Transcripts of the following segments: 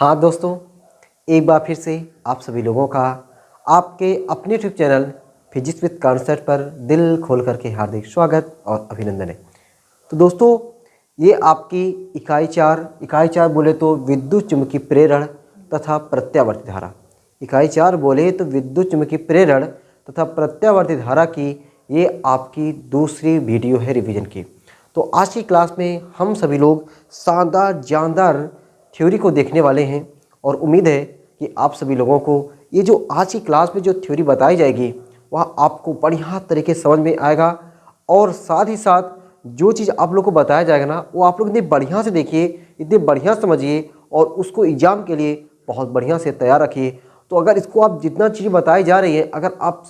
हाँ दोस्तों, एक बार फिर से आप सभी लोगों का आपके अपने YouTube channel physics with concept पर दिल खोल करके हार्दिक स्वागत और अभिनंदन है। तो दोस्तों, ये आपकी इकाई चार बोले तो विद्युत चुम्बकीय प्रेरण तथा प्रत्यावर्ती धारा। इकाई 4 बोले तो विद्युत चुम्बकीय प्रेरण तथा प्रत्यावर्ती धारा की ये आपकी दूसरी वीडियो है रिवीजन की। तो आज की क्लास में हम सभी लोग शानदार जानदार थ्योरी को देखने वाले हैं और उम्मीद है कि आप सभी लोगों को ये जो आज की क्लास में जो थ्योरी बताई जाएगी वह आपको बढ़िया तरीके से समझ में आएगा और साथ ही साथ जो चीज़ आप लोग को बताया जाएगा ना वो आप लोग इतने बढ़िया से देखिए, इतने बढ़िया समझिए और उसको एग्जाम के लिए बहुत बढ़िया से तैयार रखिए। तो अगर इसको आप जितना चीज़ बताई जा रही है अगर आप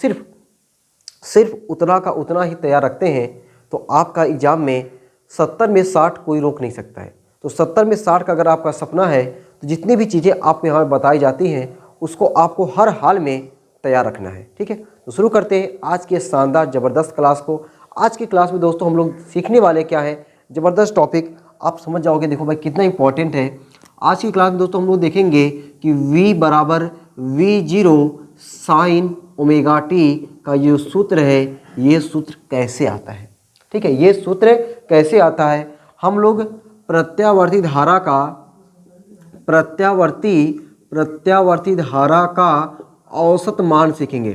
सिर्फ उतना का उतना ही तैयार रखते हैं तो आपका एग्ज़ाम में 70 में 60 कोई रोक नहीं सकता है। तो 70 में 60 का अगर आपका सपना है तो जितनी भी चीज़ें आप यहाँ बताई जाती हैं उसको आपको हर हाल में तैयार रखना है। ठीक है, तो शुरू करते हैं आज के शानदार ज़बरदस्त क्लास को। आज की क्लास में दोस्तों हम लोग सीखने वाले क्या है, ज़बरदस्त टॉपिक आप समझ जाओगे। देखो भाई कितना इंपॉर्टेंट है। आज की क्लास में दोस्तों हम लोग देखेंगे कि V बराबर V0 साइन ओमेगा टी का जो सूत्र है ये सूत्र कैसे आता है। ठीक है, ये सूत्र कैसे आता है। हम लोग प्रत्यावर्ती धारा का औसत मान सीखेंगे।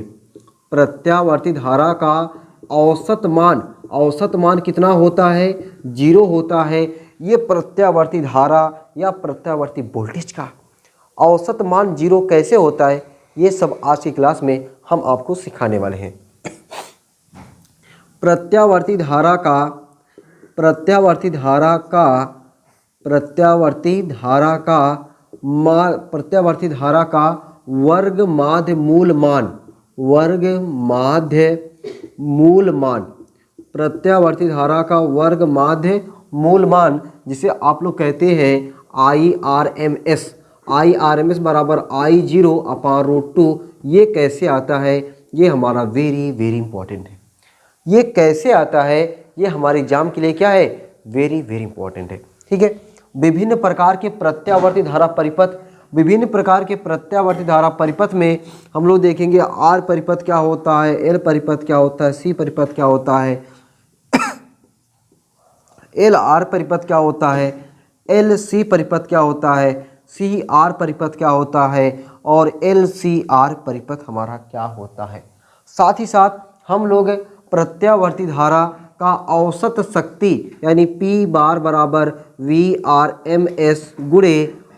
प्रत्यावर्ती धारा का औसत मान कितना होता है, 0 होता है। ये प्रत्यावर्ती धारा या प्रत्यावर्ती वोल्टेज का औसत मान 0 कैसे होता है ये सब आज की क्लास में हम आपको सिखाने वाले हैं। प्रत्यावर्ती धारा का वर्ग माध्य मूल मान प्रत्यावर्ती धारा का वर्ग माध्य मूल मान जिसे आप लोग कहते हैं IRMS बराबर I0 अपान √2। ये कैसे आता है ये हमारा वेरी वेरी इंपॉर्टेंट है। ये कैसे आता है ये हमारे एग्जाम के लिए क्या है, वेरी वेरी इंपॉर्टेंट है। ठीक है, विभिन्न प्रकार के प्रत्यावर्ती धारा परिपथ में हम लोग देखेंगे R परिपथ क्या होता है, L परिपथ क्या होता है, C परिपथ क्या होता है, LR परिपथ क्या होता है, LC परिपथ क्या होता है, CR परिपथ क्या होता है और LCR परिपथ हमारा क्या होता है। साथ ही साथ हम लोग प्रत्यावर्ती धारा का औसत शक्ति यानी P बार बराबर VRMS गुणे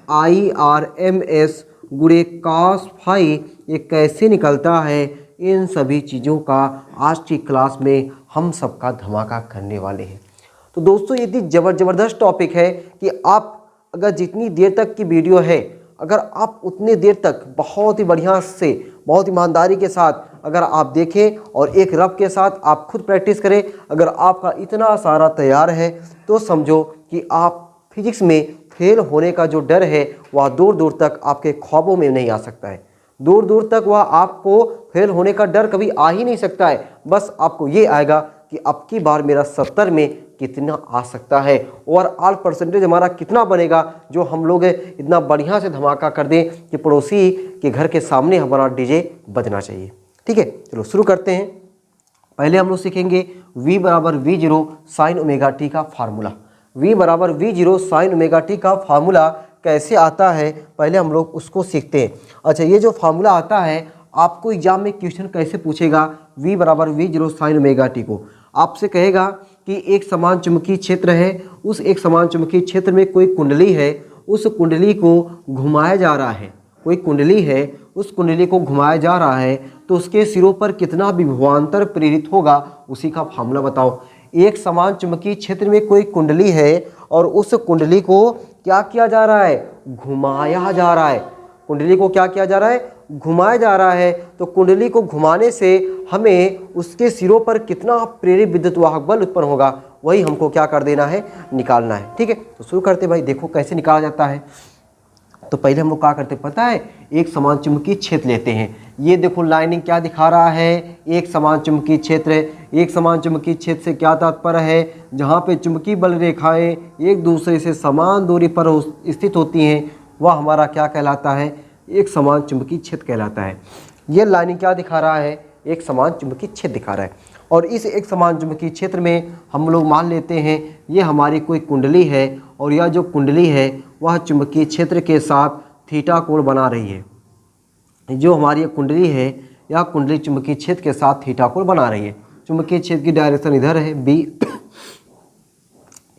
IRMS गुणे cos फाई ये कैसे निकलता है, इन सभी चीज़ों का आज की क्लास में हम सबका धमाका करने वाले हैं। तो दोस्तों ये इतनी ज़बरदस्त टॉपिक है कि आप अगर जितनी देर तक की वीडियो है अगर आप उतनी देर तक बहुत ही बढ़िया से बहुत ईमानदारी के साथ अगर आप देखें और एक रफ के साथ आप खुद प्रैक्टिस करें, अगर आपका इतना सारा तैयार है तो समझो कि आप फिजिक्स में फेल होने का जो डर है वह दूर दूर तक आपके ख्वाबों में नहीं आ सकता है। दूर दूर तक वह आपको फेल होने का डर कभी आ ही नहीं सकता है। बस आपको ये आएगा कि अब की बार मेरा 70 में कितना आ सकता है और ऑल परसेंटेज हमारा कितना बनेगा जो हम लोग इतना बढ़िया से धमाका कर दें कि पड़ोसी के घर के सामने हमारा डीजे बजना चाहिए। ठीक है, चलो शुरू करते हैं। पहले हम लोग सीखेंगे V बराबर V0 साइन ओमेगा टी का फार्मूला। V बराबर V0 साइन ओमेगा टी का फार्मूला कैसे आता है पहले हम लोग उसको सीखते हैं। अच्छा, ये जो फार्मूला आता है आपको एग्जाम में क्वेश्चन कैसे पूछेगा, V बराबर V0 साइन ओमेगा टी को आपसे कहेगा कि एक समान चुंबकीय क्षेत्र है, उस एक समान चुंबकीय क्षेत्र में कोई कुंडली है, उस कुंडली को घुमाया जा रहा है, कोई कुंडली है उस कुंडली को घुमाया जा रहा है तो उसके सिरों पर कितना विभवांतर प्रेरित होगा उसी का फार्मूला बताओ। एक समान चुंबकीय क्षेत्र में कोई कुंडली है और उस कुंडली को क्या किया जा रहा है, घुमाया जा रहा है। कुंडली को क्या किया जा रहा है, घुमाया जा रहा है। तो कुंडली को घुमाने से हमें उसके सिरों पर कितना प्रेरित विद्युत वाहक बल उत्पन्न होगा वही हमको क्या कर देना है, निकालना है। ठीक है, तो शुरू करते भाई। देखो कैसे निकाला जाता है। तो पहले हम लोग क्या करते पता है, एक समान चुंबकीय क्षेत्र लेते हैं। ये देखो लाइनिंग क्या दिखा रहा है, एक समान चुंबकीय क्षेत्र है। एक समान चुंबकीय क्षेत्र से क्या तात्पर्य है, जहाँ पे चुंबकीय बल रेखाएं एक दूसरे से समान दूरी पर स्थित होती हैं वह हमारा क्या कहलाता है, एक समान चुंबकीय क्षेत्र कहलाता है। ये लाइन क्या दिखा रहा है, एक समान चुंबकीय क्षेत्र दिखा रहा है। और इस एक समान चुंबकीय क्षेत्र में हम लोग मान लेते हैं ये हमारी कोई कुंडली है और यह जो कुंडली है वह चुंबकीय क्षेत्र के साथ थीटा कोण बना रही है। जो हमारी कुंडली है यह कुंडली चुंबकीय क्षेत्र के साथ थीटा कोण बना रही है। चुंबकीय क्षेत्र की डायरेक्शन इधर है बी,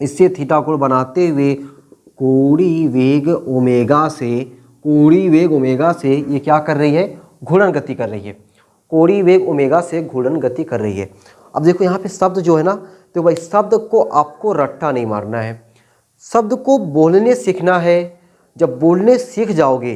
इससे थीटा कोण बनाते हुए कोणीय वेग ओमेगा से ये क्या कर रही है, घूर्णन गति कर रही है। कोणीय वेग ओमेगा से घूर्णन गति कर रही है। अब देखो यहाँ पे शब्द जो है ना, तो भाई शब्द को आपको रट्टा नहीं मारना है, शब्द को बोलने सीखना है। जब बोलने सीख जाओगे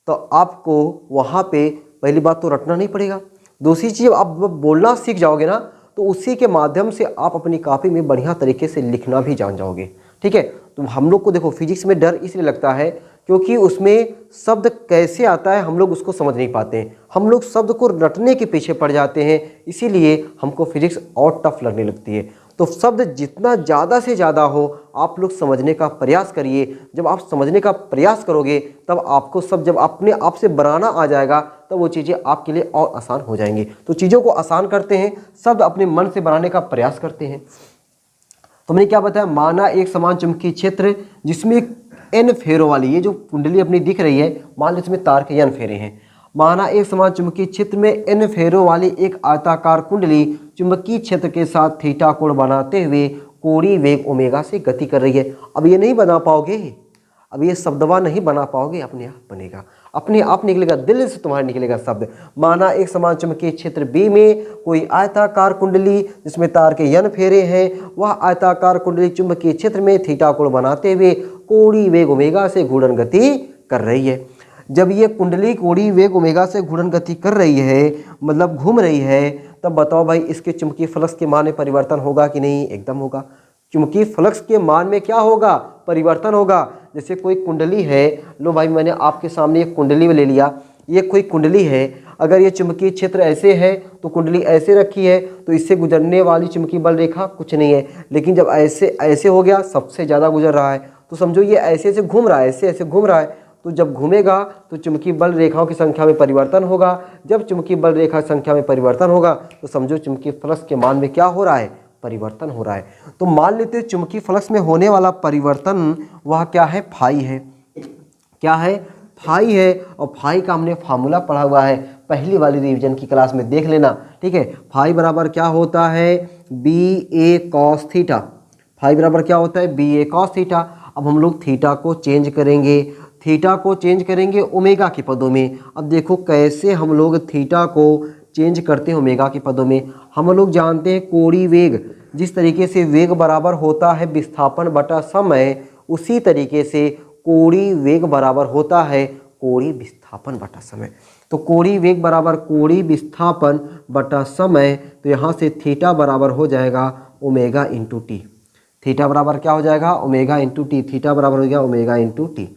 तो आपको वहाँ पे पहली बात तो रटना नहीं पड़ेगा। दूसरी चीज़, आप बोलना सीख जाओगे ना तो उसी के माध्यम से आप अपनी कॉपी में बढ़िया तरीके से लिखना भी जान जाओगे। ठीक है, तो हम लोग को देखो फिजिक्स में डर इसलिए लगता है क्योंकि उसमें शब्द कैसे आता है हम लोग उसको समझ नहीं पाते हैं। हम लोग शब्द को रटने के पीछे पड़ जाते हैं, इसीलिए हमको फिजिक्स और टफ लगने लगती है। तो शब्द जितना ज़्यादा से ज़्यादा हो आप लोग समझने का प्रयास करिए। जब आप समझने का प्रयास करोगे तब आपको सब जब अपने आप से बनाना आ जाएगा तब वो चीज़ें आपके लिए और आसान हो जाएंगी। तो चीज़ों को आसान करते हैं, शब्द अपने मन से बनाने का प्रयास करते हैं। तो मैंने क्या बताया, माना एक समान चुंबकीय क्षेत्र जिसमें n फेरों वाली ये जो कुंडली अपनी दिख रही है, मान लो इसमें तार के n फेरे हैं। माना एक समान चुंबकीय क्षेत्र में n फेरों वाली एक आयताकार कुंडली चुंबकीय क्षेत्र के साथ थीटा कोण बनाते हुए कोणीय वेग ओमेगा से गति कर रही है। अब ये नहीं बना पाओगे, अब ये शब्दवा नहीं बना पाओगे, अपने आप बनेगा, अपने आप निकलेगा, दिल से तुम्हारे निकलेगा शब्द। माना एक समान चुंबकीय क्षेत्र बी में कोई आयताकार कुंडली जिसमें तार के n फेरे हैं, वह आयताकार कुंडली चुंबकीय क्षेत्र में थीटा कोण बनाते हुए कोणीय वेग ओमेगा से घूर्णन गति कर रही है। जब ये कुंडली कोणीय वेग ओमेगा से घूर्णन गति कर रही है, मतलब घूम रही है, तब बताओ भाई इसके चुंबकीय फ्लक्स के मान में परिवर्तन होगा कि नहीं? एकदम होगा। चुंबकीय फ्लक्स के मान में क्या होगा? परिवर्तन होगा। जैसे कोई कुंडली है, लो भाई मैंने आपके सामने एक कुंडली में ले लिया, ये कोई कुंडली है, अगर ये चुंबकीय क्षेत्र ऐसे है तो कुंडली ऐसे रखी है तो इससे गुजरने वाली चुंबकीय बल रेखा कुछ नहीं है। लेकिन जब ऐसे हो गया, सबसे ज़्यादा गुजर रहा है, तो समझो ये ऐसे ऐसे घूम रहा है, ऐसे ऐसे घूम रहा है, तो जब घूमेगा तो चुंबकीय बल रेखाओं की संख्या में परिवर्तन होगा। जब चुंबकीय बल रेखा की संख्या में परिवर्तन होगा तो समझो चुंबकीय फ्लक्स के मान में क्या हो रहा है? परिवर्तन हो रहा है। तो मान लेते हैं चुंबकीय फ्लक्स में होने वाला परिवर्तन वह क्या है? फाई है। क्या है? फाई है। और फाई का हमने फार्मूला पढ़ा हुआ है, पहली वाली रिवीजन की क्लास में देख लेना। ठीक है, फाई बराबर क्या होता है? B A cos theta. Phi बराबर क्या होता है? B A cos theta. अब हम लोग थीटा को चेंज करेंगे, थीटा को चेंज करेंगे ओमेगा के पदों में। अब देखो कैसे हम लोग थीटा को चेंज करते हैं ओमेगा के पदों में। हम लोग जानते हैं कोणीय वेग, जिस तरीके से वेग बराबर होता है विस्थापन बटा समय, उसी तरीके से कोणीय वेग बराबर होता है कोणीय विस्थापन बटा समय। तो कोणीय वेग बराबर कोणीय विस्थापन बटा समय, तो यहाँ से थीटा बराबर हो जाएगा ओमेगा इंटू टी। थीटा बराबर क्या हो जाएगा? Omega into T. थीटा बराबर हो गया ओमेगा इंटू टी।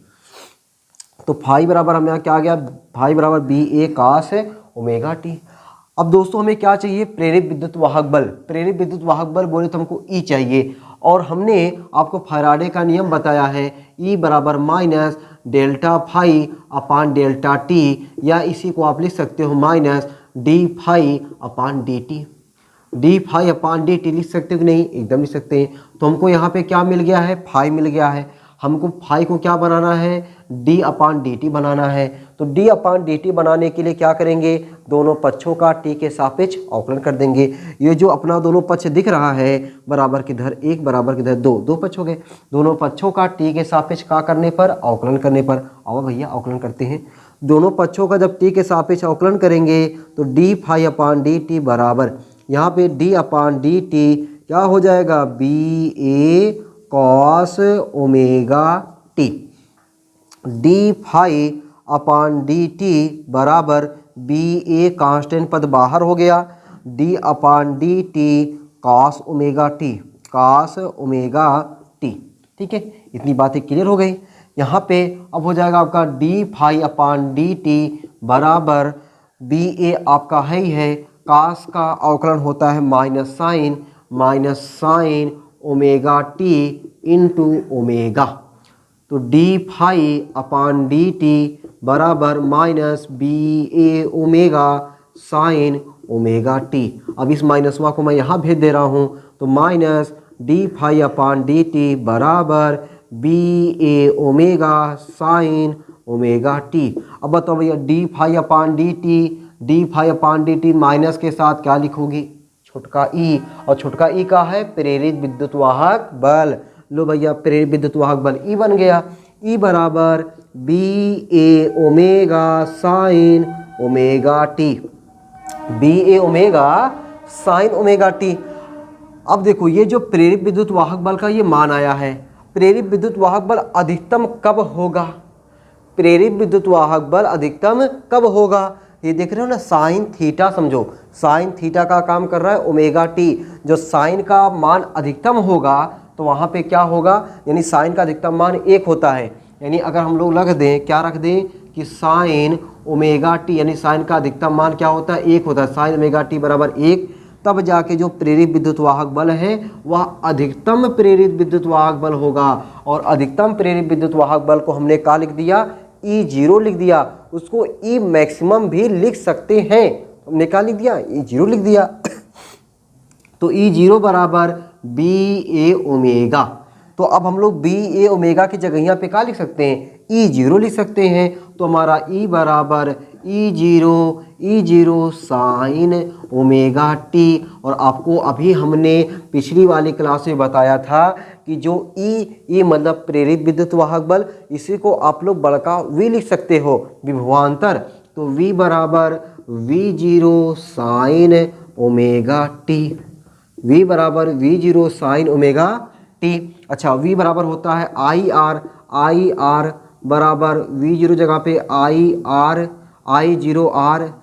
तो फाई बराबर हमें यहाँ क्या आ गया? फाई बराबर बी ए कास ओमेगा टी। अब दोस्तों हमें क्या चाहिए? प्रेरित विद्युत वाहक बल। प्रेरित विद्युत वाहक बल बोले तो हमको ई चाहिए, और हमने आपको फैराडे का नियम बताया है, ई बराबर minus delta phi upon delta T, या इसी को आप लिख सकते हो minus D phi upon D T. D phi upon D T लिख सकते हो कि नहीं? एकदम लिख सकते हैं। तो हमको यहाँ पे क्या मिल गया है? फाई मिल गया है। हमको फाई को क्या बनाना है? डी अपान डी टी बनाना है। तो डी अपान डी टी बनाने के लिए क्या करेंगे? दोनों पक्षों का टी के सापेक्ष अवकलन कर देंगे। ये जो अपना दोनों पक्ष दिख रहा है, बराबर की इधर एक बराबर की इधर दो, दो पक्ष हो गए। दोनों पक्षों का टी के सापेक्ष का करने पर? अवकलन करने पर। आओ भैया अवकलन करते हैं। दोनों पक्षों का जब टी के सापेक्ष अवकलन करेंगे तो D phi upon D T बराबर, यहाँ पे डी अपान डी टी क्या हो जाएगा? B A cos omega T. D phi upon D T बराबर बी ए कांस्टेंट पद बाहर हो गया, D upon D T cos omega T, cos omega T. ठीक है, इतनी बातें क्लियर हो गई। यहाँ पे अब हो जाएगा आपका D phi upon D T बराबर बी ए आपका है ही है, कॉस का अवकलन होता है minus sign omega T into omega. तो D phi upon D T बराबर minus B A omega sine omega T. अब इस माइनस को मैं यहाँ भेज दे रहा हूँ, तो minus D phi upon D T बराबर B A omega sine omega T. अब बताओ भैया D phi upon D T minus के साथ क्या लिखोगी? छोटका ई, और छोटका ई का है प्रेरित विद्युत वाहक बल। लो भैया प्रेरित विद्युत वाहक बल ई बन गया, ई बराबर B A omega sine omega T, B A omega sine omega T. अब देखो ये जो प्रेरित विद्युत वाहक बल का ये मान आया है, प्रेरित विद्युत वाहक बल अधिकतम कब होगा? प्रेरित विद्युत वाहक बल अधिकतम कब होगा? ये देख रहे हो ना, साइन थीटा, समझो साइन थीटा का काम कर रहा है ओमेगा टी। जो साइन का मान अधिकतम होगा तो वहाँ पे क्या होगा, यानी साइन का अधिकतम मान 1 होता है। यानी अगर हम लोग रख दें, क्या रख दें कि साइन ओमेगा टी, यानी साइन का अधिकतम मान क्या होता है? 1 होता है। साइन ओमेगा टी बराबर 1, तब जाके जो प्रेरित विद्युत वाहक बल है वह अधिकतम प्रेरित विद्युत वाहक बल होगा। और अधिकतम प्रेरित विद्युत वाहक बल को हमने क्या लिख दिया? E0 लिख दिया। उसको E मैक्सिमम भी लिख सकते हैं, हमने क्या लिख दिया? E0 लिख दिया। तो E0 बराबर बी ए ओमेगा। तो अब हम लोग बी ए ओमेगा की जगह यहाँ पे क्या लिख सकते हैं? E0 लिख सकते हैं। तो हमारा E बराबर E0 साइन ओमेगा टी। और आपको अभी हमने पिछली वाली क्लास में बताया था कि जो E मतलब प्रेरित विद्युत वाहक बल, इसी को आप लोग बड़का V लिख सकते हो, विभवांतर। तो V बराबर V0 sign omega T, V बराबर V0 साइन ओमेगा टी। अच्छा, V बराबर होता है I R बराबर V0 जगह पे I0R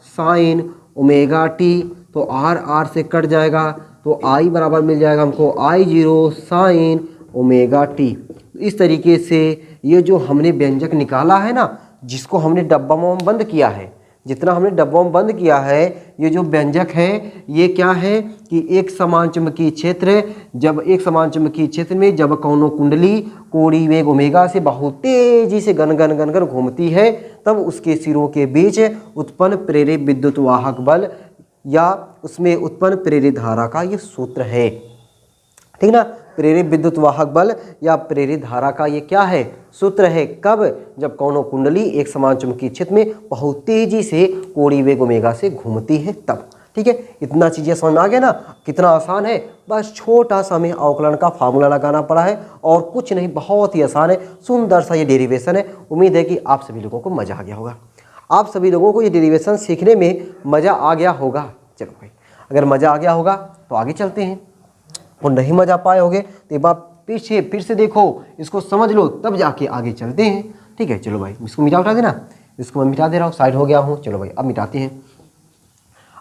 साइन ओमेगा टी। तो R से कट जाएगा, तो I बराबर मिल जाएगा हमको I0 साइन ओमेगा टी। इस तरीके से ये जो हमने व्यंजक निकाला है ना, जिसको हमने डब्बा में बंद किया है, जितना हमने डब्बों में बंद किया है, ये जो व्यंजक है ये क्या है कि एक समान चुंबकीय क्षेत्र, जब एक समान चुंबकीय क्षेत्र में जब कौनो कुंडली कोणीय वेग ओमेगा से बहुत तेजी से गन गन घूमती है, तब उसके सिरों के बीच उत्पन्न प्रेरित विद्युत वाहक बल या उसमें उत्पन्न प्रेरित धारा का ये सूत्र है। ठीक ना, प्रेरित विद्युत वाहक बल या प्रेरित धारा का ये क्या है? सूत्र है। कब? जब कौनो कुंडली एक समान चुंबकीय क्षेत्र में बहुत तेजी से कोणीय वेग ओमेगा से घूमती है तब। ठीक है, इतना चीज़ें समझ में आ गया ना, कितना आसान है। बस छोटा सा हमें अवकलन का फार्मूला लगाना पड़ा है और कुछ नहीं, बहुत ही आसान है, सुंदर सा ये डेरिवेशन है। उम्मीद है कि आप सभी लोगों को मज़ा आ गया होगा, आप सभी लोगों को ये डेरिवेशन सीखने में मज़ा आ गया होगा। चलो भाई, अगर मज़ा आ गया होगा तो आगे चलते हैं, और नहीं मजा पाए होगे तो एक बार पीछे फिर से देखो, इसको समझ लो, तब जाके आगे चलते हैं। ठीक है, चलो भाई, इसको मिटा देना, इसको मैं मिटा दे रहा हूँ, साइड हो गया हूँ। चलो भाई, अब मिटाते हैं।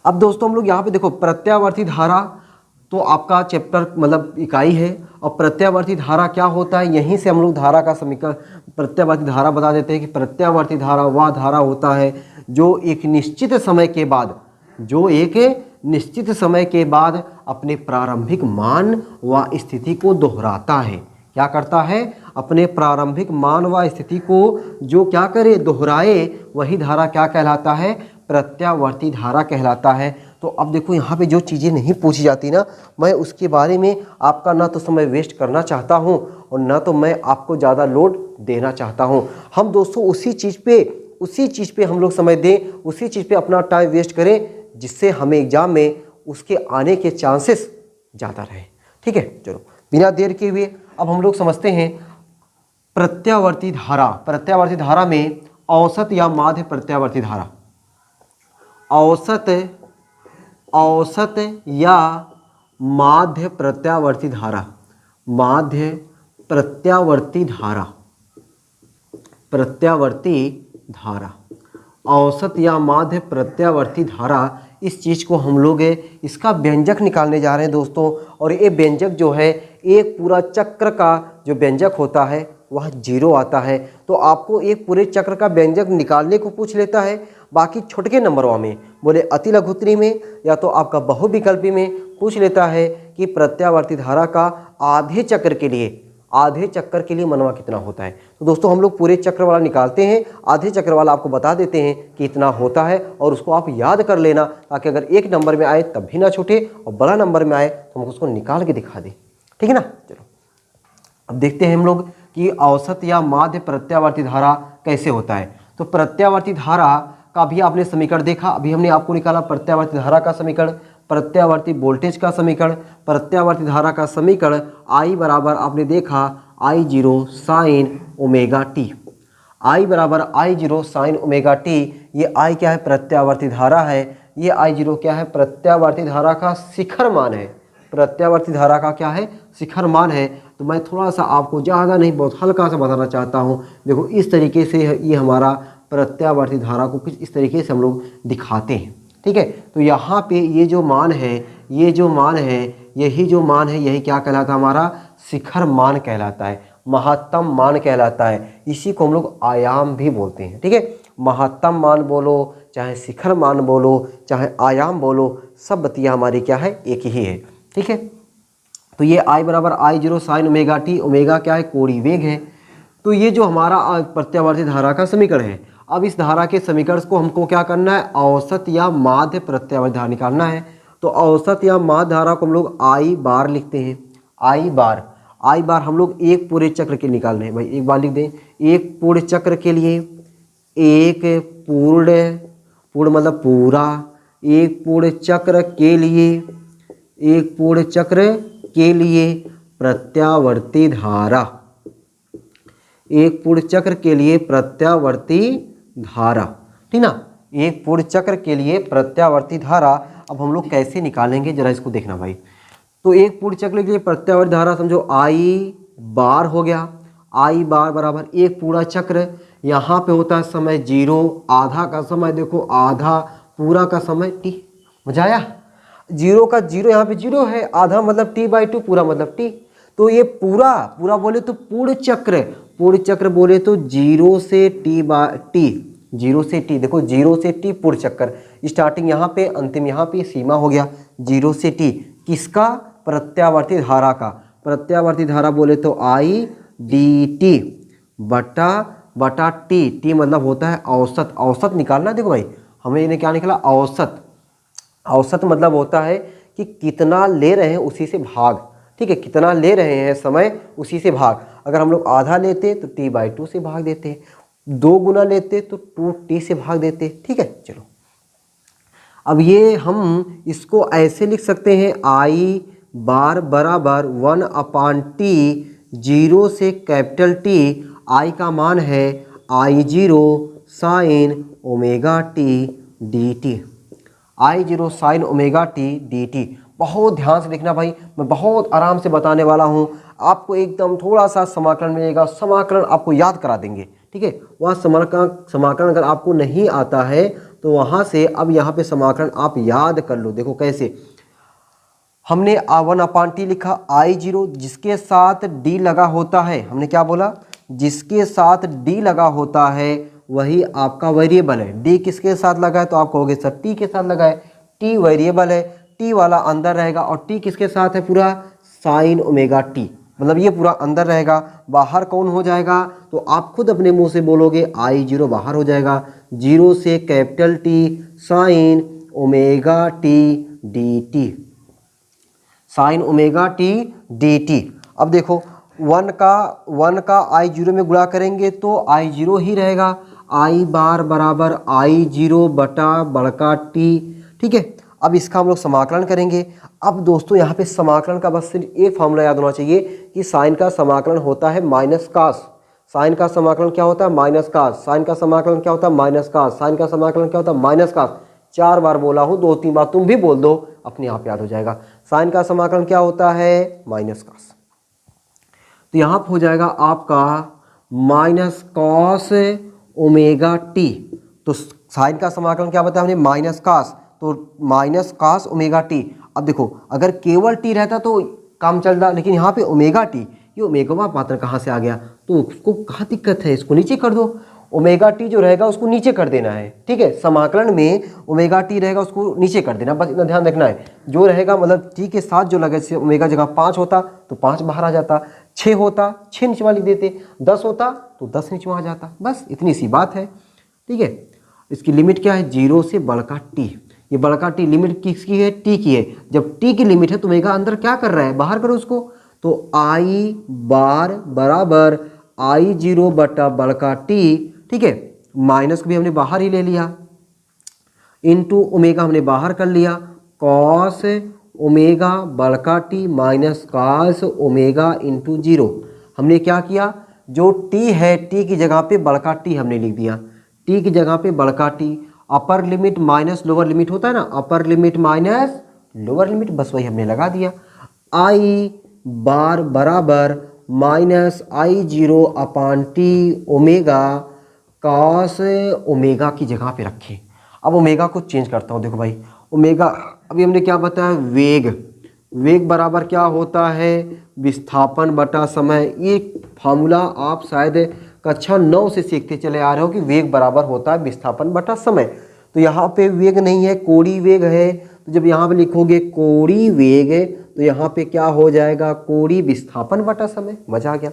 अब दोस्तों हम लोग यहाँ पे देखो, प्रत्यावर्ती धारा तो आपका चैप्टर मतलब इकाई है, और प्रत्यावर्ती धारा क्या होता है, यहीं से हम लोग धारा का समीकरण प्रत्यावर्ती धारा बता देते हैं कि प्रत्यावर्ती धारा वह धारा होता है जो एक निश्चित समय के बाद अपने प्रारंभिक मान व स्थिति को दोहराता है। क्या करता है? अपने प्रारंभिक मान व स्थिति को जो क्या करे, दोहराए, वही धारा क्या कहलाता है? प्रत्यावर्ती धारा कहलाता है। तो अब देखो, यहाँ पे जो चीज़ें नहीं पूछी जाती ना, मैं उसके बारे में आपका ना तो समय वेस्ट करना चाहता हूँ और ना तो मैं आपको ज़्यादा लोड देना चाहता हूँ। हम दोस्तों उसी चीज़ पे हम लोग समय दें, उसी चीज़ पे अपना टाइम वेस्ट करें, जिससे हमें एग्जाम में उसके आने के चांसेस ज़्यादा रहे। ठीक है, चलो बिना देर के हुए अब हम लोग समझते हैं प्रत्यावर्ती धारा। प्रत्यावर्ती धारा में औसत या माध्य प्रत्यावर्ती धारा, औसत या माध्य प्रत्यावर्ती धारा, माध्य प्रत्यावर्ती धारा, औसत या माध्य प्रत्यावर्ती धारा, इस चीज़ को हम लोग इसका व्यंजक निकालने जा रहे हैं दोस्तों। और ये व्यंजक जो है, एक पूरा चक्र का जो व्यंजक होता है वह 0 आता है। तो आपको एक पूरे चक्र का व्यंजक निकालने को पूछ लेता है, बाकी छोटे नंबरों में बोले अति लघुत्तरी में या तो आपका बहुविकल्पी में पूछ लेता है कि प्रत्यावर्ती धारा का आधे चक्र के लिए आधे चक्कर के लिए मनवा कितना होता है। तो दोस्तों हम लोग पूरे चक्र वाला निकालते हैं, आधे चक्र वाला आपको बता देते हैं कि इतना होता है और उसको आप याद कर लेना, ताकि अगर एक नंबर में आए तब भी ना छूटे और बड़ा नंबर में आए तो हम उसको निकाल के दिखा दें। ठीक है ना। चलो अब देखते हैं हम लोग कि औसत या माध्य प्रत्यावर्ती धारा कैसे होता है। तो प्रत्यावर्ती धारा का भी आपने समीकरण देखा, अभी हमने आपको निकाला प्रत्यावर्ती धारा का समीकरण, प्रत्यावर्ती वोल्टेज का समीकरण, प्रत्यावर्ती धारा का समीकरण I बराबर आपने देखा I0 sign omega T. I बराबर I0 साइन ओमेगा टी। ये I क्या है? प्रत्यावर्ती धारा है। ये I0 क्या है? प्रत्यावर्ती धारा का शिखर मान है। प्रत्यावर्ती धारा का क्या है? शिखर मान है। तो मैं थोड़ा सा आपको ज़्यादा नहीं, बहुत हल्का सा बताना चाहता हूँ। देखो इस तरीके से ये हमारा प्रत्यावर्ती धारा को कुछ इस तरीके से हम लोग दिखाते हैं। ठीक है। तो यहाँ पे ये जो मान है, ये जो मान है, यही जो मान है, यही क्या कहलाता है? हमारा शिखर मान कहलाता है, महत्तम मान कहलाता है। इसी को हम लोग आयाम भी बोलते हैं। ठीक है। महत्तम मान बोलो, चाहे शिखर मान बोलो, चाहे आयाम बोलो, सब बतिया हमारी क्या है? एक ही है। ठीक है। तो ये I बराबर I0 sign omega T. Omega क्या है? कोणीय वेग है। तो ये जो हमारा प्रत्यावर्ती धारा का समीकरण है। अब इस धारा के समीकरण को हमको क्या करना है? औसत या माध्य प्रत्यावर्ती धारा निकालना है। तो औसत या माध्य धारा को हम लोग I बार लिखते हैं। I बार हम लोग एक पूरे चक्र के निकालने हैं। भाई एक बार लिख दें, एक पूर्ण चक्र के लिए, एक पूर्ण मतलब पूरा, एक पूर्ण चक्र के लिए, एक पूर्ण चक्र के लिए प्रत्यावर्ती धारा, एक पूर्ण चक्र के लिए प्रत्यावर्ती धारा। ठीक ना। एक पूर्ण चक्र के लिए प्रत्यावर्ती धारा अब हम लोग कैसे निकालेंगे जरा इसको देखना भाई। तो एक पूर्ण चक्र के लिए प्रत्यावर्ती धारा समझो I बार हो गया। I बार बराबर एक पूरा चक्र, यहाँ पे होता है समय 0, आधा का समय देखो, आधा पूरा का समय t। मजा आया? 0 का 0 यहाँ पे 0 है, आधा मतलब t/2, पूरा मतलब t। तो ये पूरा बोले तो पूर्ण चक्र बोले तो 0 से t/t, 0 से t, देखो 0 से t पूर्ण चक्र, स्टार्टिंग यहाँ पे, अंतिम यहाँ पे, सीमा हो गया 0 से t। किसका? प्रत्यावर्ती धारा का। प्रत्यावर्ती धारा बोले तो I dt बटा t मतलब होता है औसत। औसत निकालना। देखो भाई हमें इन्हें क्या निकला? औसत मतलब होता है कि कितना ले रहे हैं उसी से भाग। ठीक है। कितना ले रहे हैं समय उसी से भाग। अगर हम लोग आधा लेते तो t/2 से भाग देते, 2 गुना लेते तो 2t से भाग देते। ठीक है। चलो अब ये हम इसको ऐसे लिख सकते हैं, I बार बराबर 1/t, 0 से कैपिटल T। I का मान है I0 sign omega T dt। I0 sign omega T dt। बहुत ध्यान से देखना भाई, मैं बहुत आराम से बताने वाला हूँ। आपको एकदम थोड़ा सा समाकलन मिलेगा, समाकलन आपको याद करा देंगे। ठीक है। वह समाकलन अगर आपको नहीं आता है तो वहाँ से अब यहाँ पे समाकलन आप याद कर लो। देखो कैसे, हमने 1/t लिखा, I0 जिसके साथ d लगा होता है, हमने क्या बोला? जिसके साथ d लगा होता है वही आपका वेरिएबल है। d किसके साथ लगा है? तो आप कहोगे सर t के साथ लगा है। t वेरिएबल है, t वाला अंदर रहेगा, और t किसके साथ है? पूरा साइन ओमेगा t, मतलब ये पूरा अंदर रहेगा। बाहर कौन हो जाएगा? तो आप खुद अपने मुंह से बोलोगे I0 बाहर हो जाएगा। 0 से capital T sine omega t dt, sine omega t dt। अब देखो 1 का I0 में गुणा करेंगे तो I0 ही रहेगा। I बार बराबर I0 बटा बड़का t। ठीक है। अब इसका हम लोग समाकलन करेंगे। अब दोस्तों यहाँ पे समाकलन का बस सिर्फ एक फॉर्मूला याद होना चाहिए कि साइन का समाकलन होता है माइनस कास। साइन का समाकलन क्या होता है? माइनस कास। साइन का समाकलन क्या होता है? माइनस कास। साइन का समाकलन क्या होता है? माइनस कास। 4 बार बोला हूँ, 2-3 बार तुम भी बोल दो, अपने आप याद हो जाएगा। साइन का समाकलन क्या होता है? Minus cos. तो यहाँ पर हो जाएगा आपका माइनस कॉस ओमेगा टी। तो साइन का समाकलन क्या बताया हमने? माइनस कास, तो माइनस कास ओमेगा टी। अब देखो अगर केवल टी रहता तो काम चलता, लेकिन यहाँ पे ओमेगा टी, ये ओमेगा पात्र कहाँ से आ गया? तो उसको कहाँ दिक्कत है? इसको नीचे कर दो। ओमेगा टी जो रहेगा उसको नीचे कर देना है, ठीक है। समाकलन में ओमेगा टी रहेगा उसको नीचे कर देना, बस इतना ध्यान रखना है। जो रहेगा मतलब टी के साथ जो लगे, जैसे ओमेगा जगह 5 होता तो 5 बाहर आ जाता, 6 होता 6 नीचे लिख देते, 10 होता तो 10 नीचे आ जाता, बस इतनी सी बात है, ठीक है। इसकी लिमिट क्या है, 0 से बड़का टी। ये बड़का टी लिमिट किसकी है, टी की है। जब टी की लिमिट है तो ओमेगा अंदर क्या कर रहा है, बाहर करो उसको। तो आई बार बराबर I0 बटा बड़का टी, ठीक है। माइनस को भी हमने बाहर ही ले लिया, इनटू ओमेगा हमने बाहर कर लिया, कॉस ओमेगा बड़का T minus cos omega into 0। हमने क्या किया, जो टी है टी की जगह पे बड़का टी हमने लिख दिया, टी की जगह पे बड़का टी। अपर लिमिट माइनस लोअर लिमिट होता है ना, अपर लिमिट माइनस लोअर लिमिट, बस वही हमने लगा दिया। आई बार बराबर माइनस I0 अपान टी ओमेगा कॉस ओमेगा की जगह पे रखें। अब ओमेगा को चेंज करता हूँ, देखो भाई ओमेगा अभी हमने क्या बताया, वेग। वेग बराबर क्या होता है, विस्थापन बटा समय। ये फार्मूला आप शायद कक्षा 9 से सीखते चले आ रहे हो कि वेग बराबर होता है विस्थापन बटा समय। तो यहाँ पे वेग नहीं है, कोणीय वेग है। तो जब यहाँ पे लिखोगे कोणीय वेग तो यहाँ पे क्या हो जाएगा, कोणीय विस्थापन बटा समय। मजा आ गया,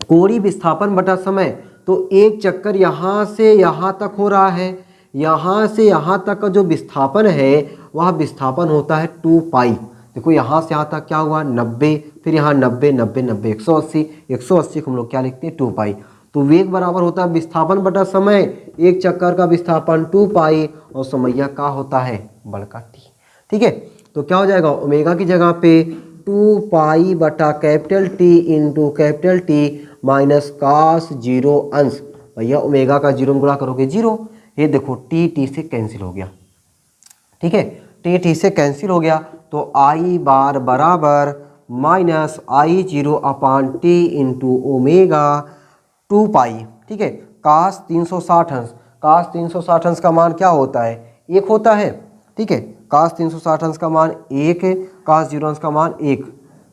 कोणीय विस्थापन बटा समय। तो एक चक्कर यहाँ से यहाँ तक हो रहा है, यहाँ से यहाँ तक का जो विस्थापन है वह विस्थापन होता है 2 पाई। देखो यहाँ से यहाँ तक क्या हुआ 90, फिर यहाँ 90 90 90 180, 180 को हम लोग क्या लिखते हैं 2 पाई। तो वेग बराबर होता है विस्थापन बटा समय, एक चक्कर का विस्थापन 2 पाई और समैया का होता है बड़का टी, ठीक है। तो क्या हो जाएगा, ओमेगा की जगह पे 2 पाई बटा capital T into capital T minus cos 0 अंश। भैया ओमेगा का 0 में गुणा करोगे 0, ये देखो टी टी से कैंसिल हो गया, ठीक है। टी टी से कैंसिल हो गया तो आई बार बराबर माइनस I0 अपान टी इंटू ओमेगा 2 पाई, ठीक है। कास 360 अंश, कास 360 अंश का मान क्या होता है, 1 होता है, ठीक है। कास 360 अंश का मान 1 है, कास 0 अंश का मान 1,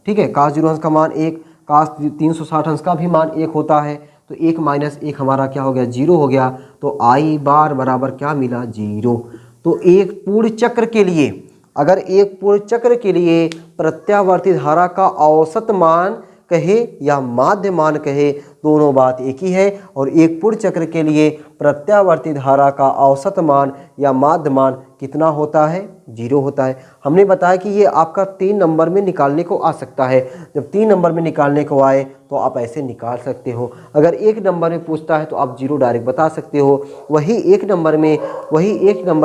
ठीक है। कास 0 अंश का मान 1, कास 360 अंश का भी मान 1 होता है। तो 1 माइनस 1 हमारा क्या हो गया, 0 हो गया। तो आई बार बराबर क्या मिला, 0। तो एक पूर्ण चक्र के लिए, अगर एक पूर्ण चक्र के लिए प्रत्यावर्ती धारा का औसत मान कहे या माध्य मान कहे, दोनों बात एक ही है। और एक पूर्ण चक्र के लिए प्रत्यावर्ती धारा का औसत मान या माध्य मान कितना होता है, 0 होता है। हमने बताया कि ये आपका 3 नंबर में निकालने को आ सकता है। जब 3 नंबर में निकालने को आए तो आप ऐसे निकाल सकते हो। अगर 1 नंबर में पूछता है तो आप 0 डायरेक्ट बता सकते हो। वही एक नंबर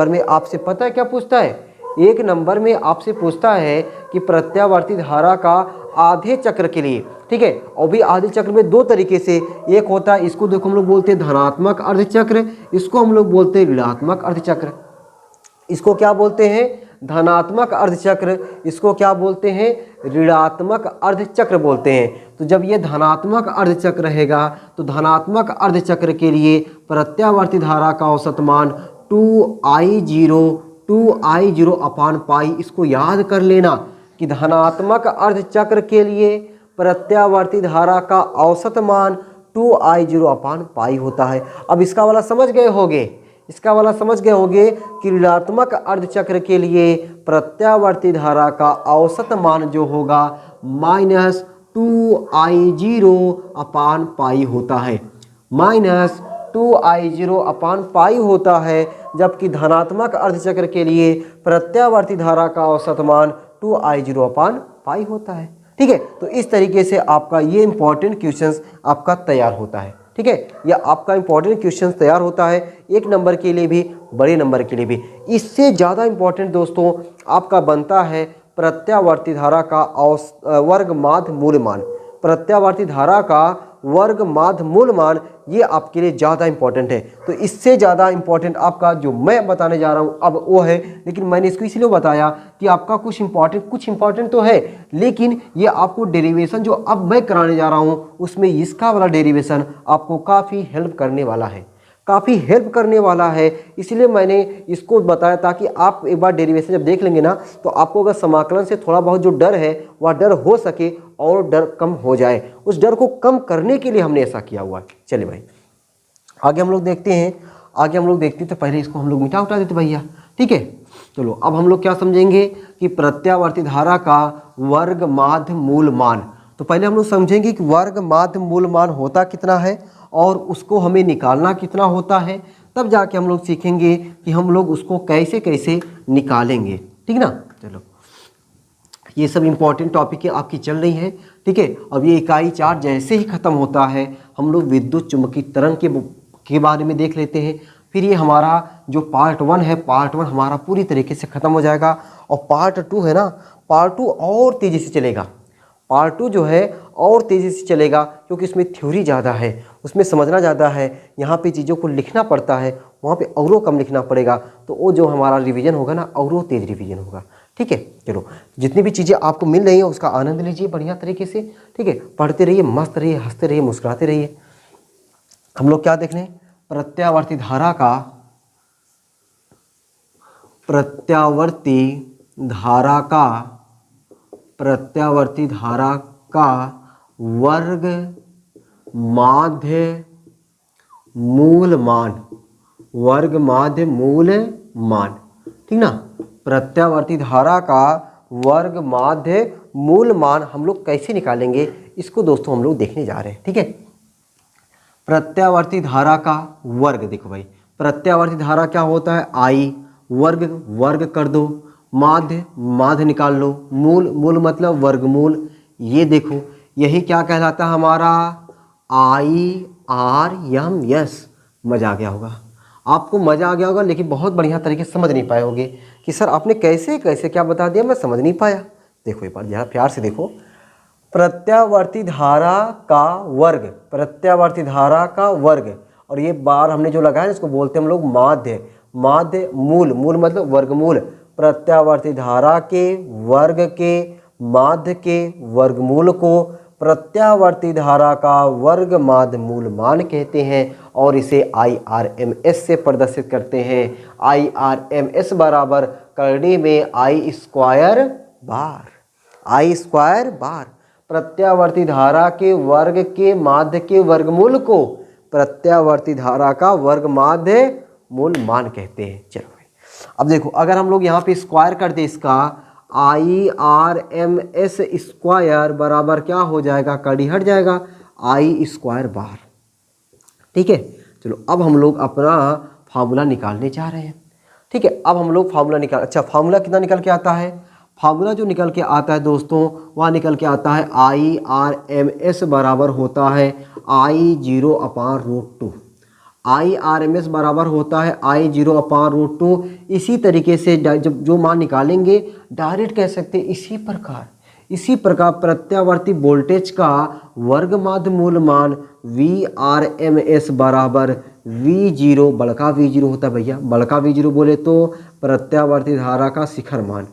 में आपसे पता है क्या पूछता है, 1 नंबर में आपसे पूछता है कि प्रत्यावर्ती धारा का आधे चक्र के लिए, ठीक है। और भी आधे चक्र में 2 तरीके से, एक होता है इसको देखो हम लोग बोलते हैं धनात्मक अर्धचक्र, इसको हम लोग बोलते हैं ऋणात्मक अर्धचक्र। इसको क्या बोलते हैं, धनात्मक अर्धचक्र, इसको क्या बोलते हैं, ऋणात्मक अर्धचक्र बोलते हैं। तो जब ये धनात्मक अर्धचक्र रहेगा तो धनात्मक अर्धचक्र के लिए प्रत्यावर्ती धारा का औसत मान 2I0 अपान पाई। इसको याद कर लेना कि धनात्मक अर्धचक्र के लिए प्रत्यावर्ती धारा का औसत मान 2I0 अपान पाई होता है। अब इसका वाला समझ गए होगे, कि ऋणात्मक अर्धचक्र के लिए प्रत्यावर्ती धारा का औसत मान जो होगा माइनस 2I0 अपान पाई होता है, माइनस 2I0 अपान पाई होता है। जबकि धनात्मक अर्धचक्र के लिए प्रत्यावर्ती धारा का औसत मान 2I0 अपान पाई होता है, ठीक है। तो इस तरीके से आपका ये इंपॉर्टेंट क्वेश्चंस आपका तैयार होता है, ठीक है। यह आपका इंपॉर्टेंट क्वेश्चन तैयार होता है 1 नंबर के लिए भी, बड़े नंबर के लिए भी। इससे ज़्यादा इंपॉर्टेंट दोस्तों आपका बनता है प्रत्यावर्ती धारा का वर्ग माध्य मूल मान। प्रत्यावर्ती धारा का वर्ग माध्य मूल मान ये आपके लिए ज़्यादा इंपॉर्टेंट है। तो इससे ज़्यादा इंपॉर्टेंट आपका जो मैं बताने जा रहा हूँ अब वो है, लेकिन मैंने इसको इसलिए बताया कि आपका कुछ इंपॉर्टेंट तो है, लेकिन ये आपको डेरिवेशन जो अब मैं कराने जा रहा हूँ उसमें इसका वाला डेरिवेशन आपको काफ़ी हेल्प करने वाला है, इसलिए मैंने इसको बताया ताकि आप एक बार डेरिवेशन जब देख लेंगे ना तो आपको अगर समाकलन से थोड़ा बहुत जो डर है वह डर हो सके और डर कम हो जाए। उस डर को कम करने के लिए हमने ऐसा किया हुआ है। चलिए भाई, आगे हम लोग देखते हैं, तो पहले इसको हम लोग मिटा उठा देते भैया, ठीक है। चलो अब हम लोग क्या समझेंगे कि प्रत्यावर्ती धारा का वर्ग माध्य मूल मान। तो पहले हम लोग समझेंगे कि वर्ग माध्य मूल मान होता कितना है और उसको हमें निकालना कितना होता है, तब जाके हम लोग सीखेंगे कि हम लोग उसको कैसे कैसे निकालेंगे, ठीक ना। चलो ये सब इम्पॉर्टेंट टॉपिक आपकी चल रही है, ठीक है। अब ये इकाई 4 जैसे ही ख़त्म होता है हम लोग विद्युत चुम्बकीय तरंग के बारे में देख लेते हैं। फिर ये हमारा जो पार्ट 1 है, पार्ट 1 हमारा पूरी तरीके से ख़त्म हो जाएगा और पार्ट 2 है ना, पार्ट 2 और तेज़ी से चलेगा। पार्ट 2 जो है और तेज़ी से चलेगा क्योंकि इसमें थ्योरी ज़्यादा है, उसमें समझना ज़्यादा है, यहाँ पे चीज़ों को लिखना पड़ता है, वहाँ पे औरों कम लिखना पड़ेगा। तो वो जो हमारा रिवीजन होगा ना, औरों तेज़ रिवीजन होगा, ठीक है। चलो जितनी भी चीज़ें आपको मिल रही हैं उसका आनंद लीजिए बढ़िया तरीके से, ठीक है। पढ़ते रहिए, मस्त रहिए, हंसते रहिए, मुस्कुराते रहिए। हम लोग क्या देख रहे हैं, प्रत्यावर्ती धारा का वर्ग माध्य मूल मान, ठीक ना। प्रत्यावर्ती धारा का वर्ग माध्य मूल मान हम लोग कैसे निकालेंगे, इसको दोस्तों हम लोग देखने जा रहे हैं, ठीक है। प्रत्यावर्ती धारा का वर्ग, देखो भाई प्रत्यावर्ती धारा क्या होता है, आई वर्ग कर दो, माध्य निकाल लो, मूल मतलब वर्गमूल। ये देखो यही क्या कहलाता है हमारा IRMS। मज़ा आ गया होगा आपको, मज़ा आ गया होगा, लेकिन बहुत बढ़िया तरीके से समझ नहीं पाए होगे कि सर आपने कैसे कैसे क्या बता दिया, मैं समझ नहीं पाया। देखो एक बार ज़रा प्यार से देखो, प्रत्यावर्ती धारा का वर्ग, और ये बार हमने जो लगाया इसको बोलते हैं हम लोग माध्य मूल मतलब वर्गमूल। प्रत्यावर्ती धारा के वर्ग के माध्य के वर्गमूल को प्रत्यावर्ती धारा का वर्ग माध्य मूल मान कहते हैं और इसे IRMS से प्रदर्शित करते हैं। IRMS बराबर करनी में I स्क्वायर बार। प्रत्यावर्ती धारा के वर्ग के माध्य के वर्गमूल को प्रत्यावर्ती धारा का वर्ग माध्य मूल मान कहते हैं। चलो भाई अब देखो, अगर हम लोग यहाँ पे स्क्वायर कर दे इसका, IRMS स्क्वायर बराबर क्या हो जाएगा, कड़ी हट जाएगा, I स्क्वायर बार, ठीक है। चलो अब हम लोग अपना फार्मूला निकालने जा रहे हैं, ठीक है। अब हम लोग फार्मूला फार्मूला कितना निकल के आता है, फार्मूला जो निकल के आता है दोस्तों वह निकल के आता है IRMS बराबर होता है I0/√2। IRMS बराबर होता है I0/√2। इसी तरीके से जब जो मान निकालेंगे डायरेक्ट कह सकते हैं इसी प्रकार प्रत्यावर्ती वोल्टेज का वर्ग माध्य मूल मान VRMS बराबर V0, बड़का V0 होता है भैया, बड़का V0 बोले तो प्रत्यावर्ती धारा का शिखर मान,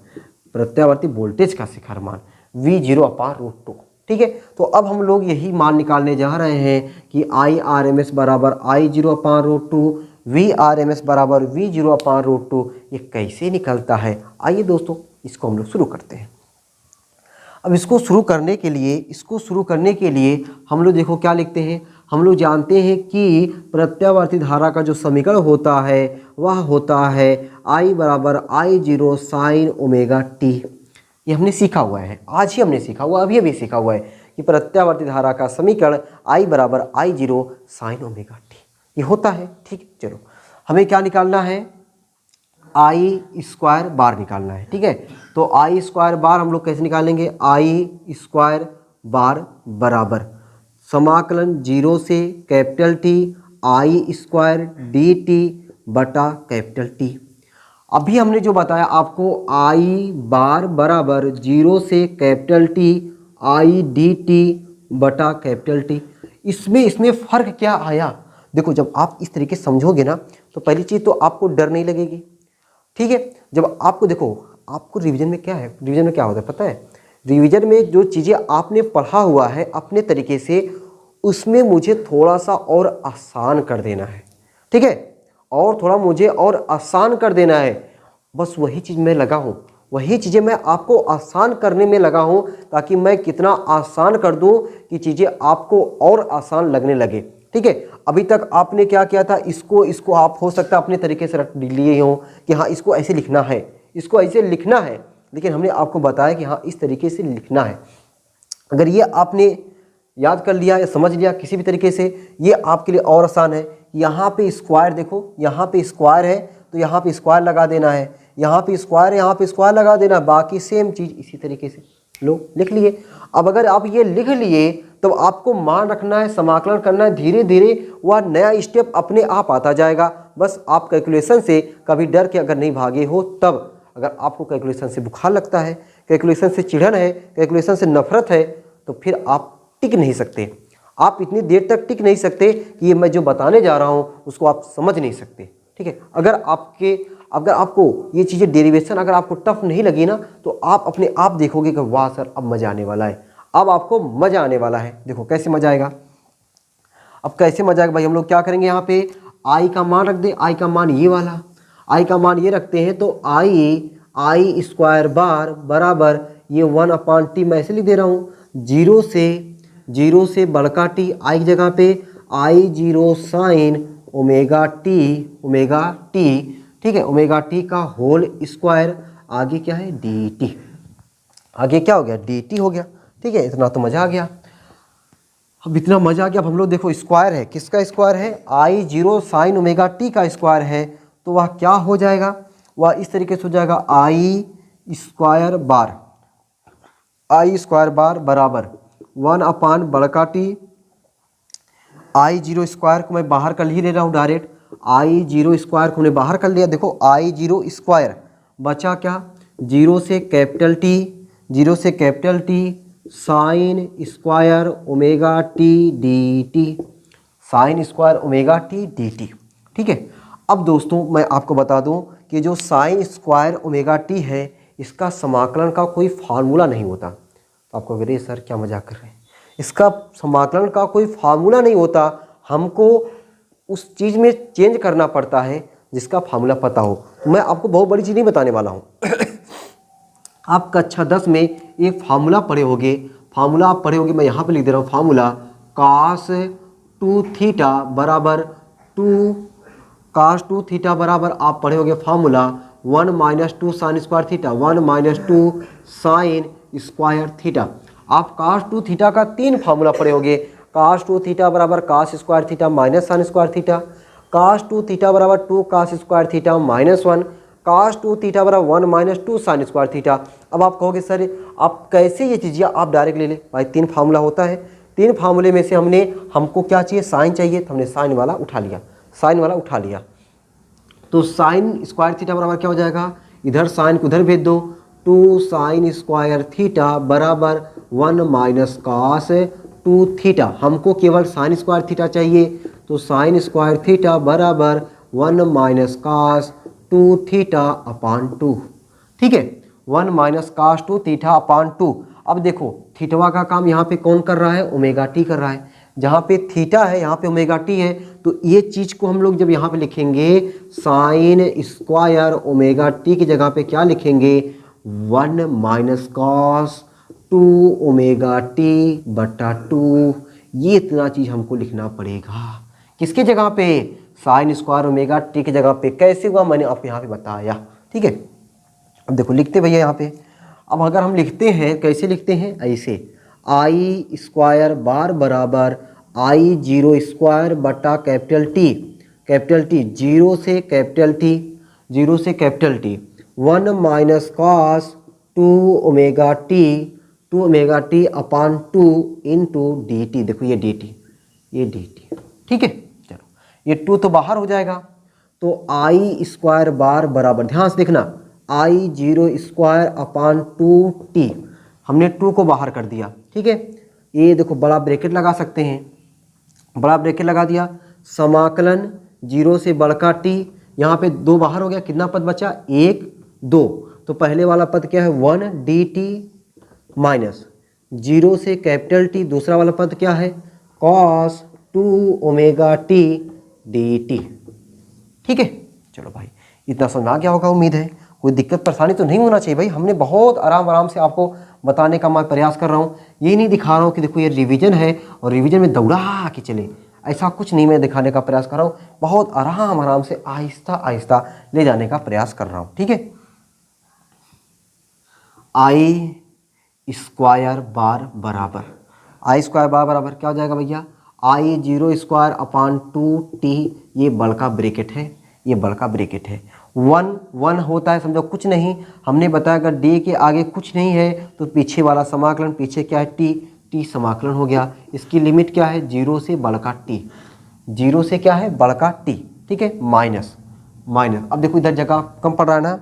प्रत्यावर्ती वोल्टेज का शिखर मान V0/√2, ठीक है। तो अब हम लोग यही मान निकालने जा रहे हैं कि IRMS बराबर I0/√2, VRMS बराबर V0/√2। ये कैसे निकलता है, आइए दोस्तों इसको हम लोग शुरू करते हैं। अब इसको शुरू करने के लिए हम लोग देखो क्या लिखते हैं, हम लोग जानते हैं कि प्रत्यावर्ती धारा का जो समीकरण होता है वह होता है I बराबर I0 साइन ओमेगा टी। ये हमने सीखा हुआ है, आज ही हमने सीखा हुआ, अभी सीखा हुआ है कि प्रत्यावर्ती धारा का समीकरण I बराबर I0 साइन ओमेगा टी ये होता है, ठीक। चलो हमें क्या निकालना है, I स्क्वायर बार निकालना है, ठीक है। तो I स्क्वायर बार हम लोग कैसे निकालेंगे, I स्क्वायर बार बराबर समाकलन 0 से capital T I square dt बटा कैपिटल T। अभी हमने जो बताया आपको I बार बराबर 0 से कैपिटल T I dt बटा कैपिटल T। इसमें फ़र्क क्या आया, देखो जब आप इस तरीके से समझोगे ना तो पहली चीज़ तो आपको डर नहीं लगेगी, ठीक है। जब आपको देखो, आपको रिवीजन में क्या है, रिवीजन में क्या होता है पता है, रिवीजन में जो चीज़ें आपने पढ़ा हुआ है अपने तरीके से उसमें मुझे थोड़ा सा और आसान कर देना है, ठीक है, और थोड़ा मुझे और आसान कर देना है, बस वही चीज़ मैं लगा हूँ, वही चीज़ें मैं आपको आसान करने में लगा हूँ ताकि मैं कितना आसान कर दूँ कि चीज़ें आपको और आसान लगने लगे। ठीक है। अभी तक आपने क्या किया था, इसको आप हो सकता है अपने तरीके से रट लिए हो कि हाँ इसको ऐसे लिखना है, इसको ऐसे लिखना है, लेकिन हमने आपको बताया कि हाँ इस तरीके से लिखना है। अगर ये आपने याद कर लिया या समझ लिया किसी भी तरीके से, ये आपके लिए और आसान है। यहाँ पे स्क्वायर देखो, यहाँ पे स्क्वायर है तो यहाँ पे स्क्वायर लगा देना है, यहाँ पे स्क्वायर है यहाँ पे स्क्वायर लगा देना, बाकी सेम चीज़ इसी तरीके से लो लिख लिए। अब अगर आप ये लिख लिए तो आपको मान रखना है, समाकलन करना है, धीरे धीरे वह नया स्टेप अपने आप आता जाएगा। बस आप कैलकुलेशन से कभी डर के अगर नहीं भागे हो तब। अगर आपको कैलकुलेशन से बुखार लगता है, कैलकुलेशन से चिढ़न है, कैलकुलेशन से नफरत है, तो फिर आप टिक नहीं सकते। आप इतनी देर तक टिक नहीं सकते कि ये मैं जो बताने जा रहा हूँ उसको आप समझ नहीं सकते। ठीक है, अगर आपको ये चीज़ें डेरिवेशन अगर आपको टफ नहीं लगी ना, तो आप अपने आप देखोगे कि वाह सर अब मज़ा आने वाला है, अब आपको मज़ा आने वाला है। देखो कैसे मज़ा आएगा। अब कैसे मज़ा आएगा भाई, हम लोग क्या करेंगे, यहाँ पे आई का मान रख दें, आई का मान ये वाला, आई का मान ये रखते हैं तो आई स्क्वायर बार बराबर ये 1/t मैं ऐसे लिख दे रहा हूँ, जीरो से बड़का टी आई की जगह पे आई जीरो साइन ओमेगा टी, ठीक है, ओमेगा टी का होल स्क्वायर, आगे क्या है डी टी, आगे क्या हो गया डी टी हो गया। ठीक है, इतना तो मज़ा आ गया। अब इतना मज़ा आ गया, अब हम लोग देखो स्क्वायर है, किसका स्क्वायर है, आई जीरो साइन ओमेगा टी का स्क्वायर है, तो वह क्या हो जाएगा, वह इस तरीके से हो जाएगा आई स्क्वायर बार बराबर 1 बड़का टी, आई जीरो स्क्वायर को मैं बाहर कर ही ले रहा हूँ डायरेक्ट, आई जीरो स्क्वायर को हमने बाहर कर लिया। देखो आई जीरो स्क्वायर बचा क्या, जीरो से capital T sine square omega T D T, sine square omega T D T. ठीक है, अब दोस्तों मैं आपको बता दूं कि जो साइन स्क्वायर ओमेगा टी है इसका समाकलन का कोई फार्मूला नहीं होता। तो आपको अरे सर क्या मजाक कर रहे हैं, इसका समाकलन का कोई फार्मूला नहीं होता, हमको उस चीज़ में चेंज करना पड़ता है जिसका फार्मूला पता हो। तो मैं आपको बहुत बड़ी चीज़ नहीं बताने वाला हूँ। आप कक्षा 10 में एक फार्मूला पढ़े होगे, मैं यहाँ पे लिख दे रहा हूँ, फार्मूला cos 2 थीटा बराबर आप पढ़े होगे formula 1 - 2 sine square theta, 1 - 2 sine square theta. आप cos 2 थीटा का 3 फार्मूला पढ़े होगे, cos 2 थीटा बराबर cos square theta minus sine square theta, cos 2 theta बराबर 2 cos square theta -1, cos 2 theta बराबर 1 - 2 साइन स्क्वायर थीटा। अब आप कहोगे सर आप कैसे ये चीज़ें आप डायरेक्ट ले ले, भाई 3 फार्मूला होता है, 3 फार्मूले में से हमको क्या चाहिए, साइन चाहिए, तो हमने साइन वाला उठा लिया, तो साइन स्क्वायर थीटा बराबर क्या हो जाएगा, इधर साइन को उधर भेज दो, 2 साइन स्क्वायर थीटा बराबर 1 - cos 2 थीटा। हमको केवल साइन स्क्वायर थीटा चाहिए, तो साइन स्क्वायर थीटा बराबर 1 - cos 2 थीटा अपान 2। ठीक है, 1 - cos 2 थीटा अपान 2। अब देखो थीटवा का काम यहाँ पे कौन कर रहा है, ओमेगा टी कर रहा है। जहाँ पे थीटा है यहाँ पे ओमेगा टी है, तो ये चीज़ को हम लोग जब यहाँ पे लिखेंगे साइन स्क्वायर ओमेगा टी की जगह पे क्या लिखेंगे, 1 - cos 2 ओमेगा टी बटा 2। ये इतना चीज़ हमको लिखना पड़ेगा, किसकी जगह पे, साइन स्क्वायर ओमेगा टी की जगह पे। कैसे हुआ मैंने आपको यहाँ पे बताया। ठीक है, अब देखो लिखते भैया यहाँ पे, अब अगर हम लिखते हैं कैसे लिखते हैं, ऐसे आई स्क्वायर बार बराबर आई जीरो स्क्वायर बटा कैपिटल टी, जीरो से capital T 1 - cos 2 omega T upon 2 into D T. देखो ये डी टी। ठीक है, चलो ये 2 तो बाहर हो जाएगा, तो आई स्क्वायर बार बराबर, ध्यान से देखना, आई जीरो स्क्वायर अपान 2t, हमने 2 को बाहर कर दिया। ठीक है, ये देखो बड़ा ब्रैकेट लगा सकते हैं, बड़ा ब्रैकेट लगा दिया, समाकलन 0 से बड़का t, यहाँ पे 2 बाहर हो गया, कितना पद बचा, 1 2, तो पहले वाला पद क्या है 1 dt माइनस 0 से कैपिटल टी, दूसरा वाला पद क्या है cos 2 ओमेगा टी dt। ठीक है, चलो भाई इतना समझ आ गया होगा, उम्मीद है कोई दिक्कत परेशानी तो नहीं होना चाहिए भाई। हमने बहुत आराम से आपको बताने का मैं प्रयास कर रहा हूँ, ये नहीं दिखा रहा हूँ कि देखो ये रिवीजन है और रिवीजन में दौड़ा के चले, ऐसा कुछ नहीं मैं दिखाने का प्रयास कर रहा हूँ, बहुत आराम से आहिस्ता आहिस्ता ले जाने का प्रयास कर रहा हूँ। ठीक है, आई स्क्वायर बार बराबर, आई स्क्वायर बार बराबर क्या हो जाएगा भैया, आई जीरो स्क्वायर अपान 2t, ये बल का ब्रैकेट है, ये बल का ब्रैकेट है। 1 होता है समझो कुछ नहीं, हमने बताया अगर d के आगे कुछ नहीं है तो पीछे वाला समाकलन, पीछे क्या है t समाकलन हो गया। इसकी लिमिट क्या है, 0 से बल का t, 0 से क्या है बल का t, ठीक है, माइनस। अब देखो इधर जगह कम पड़ रहा है ना,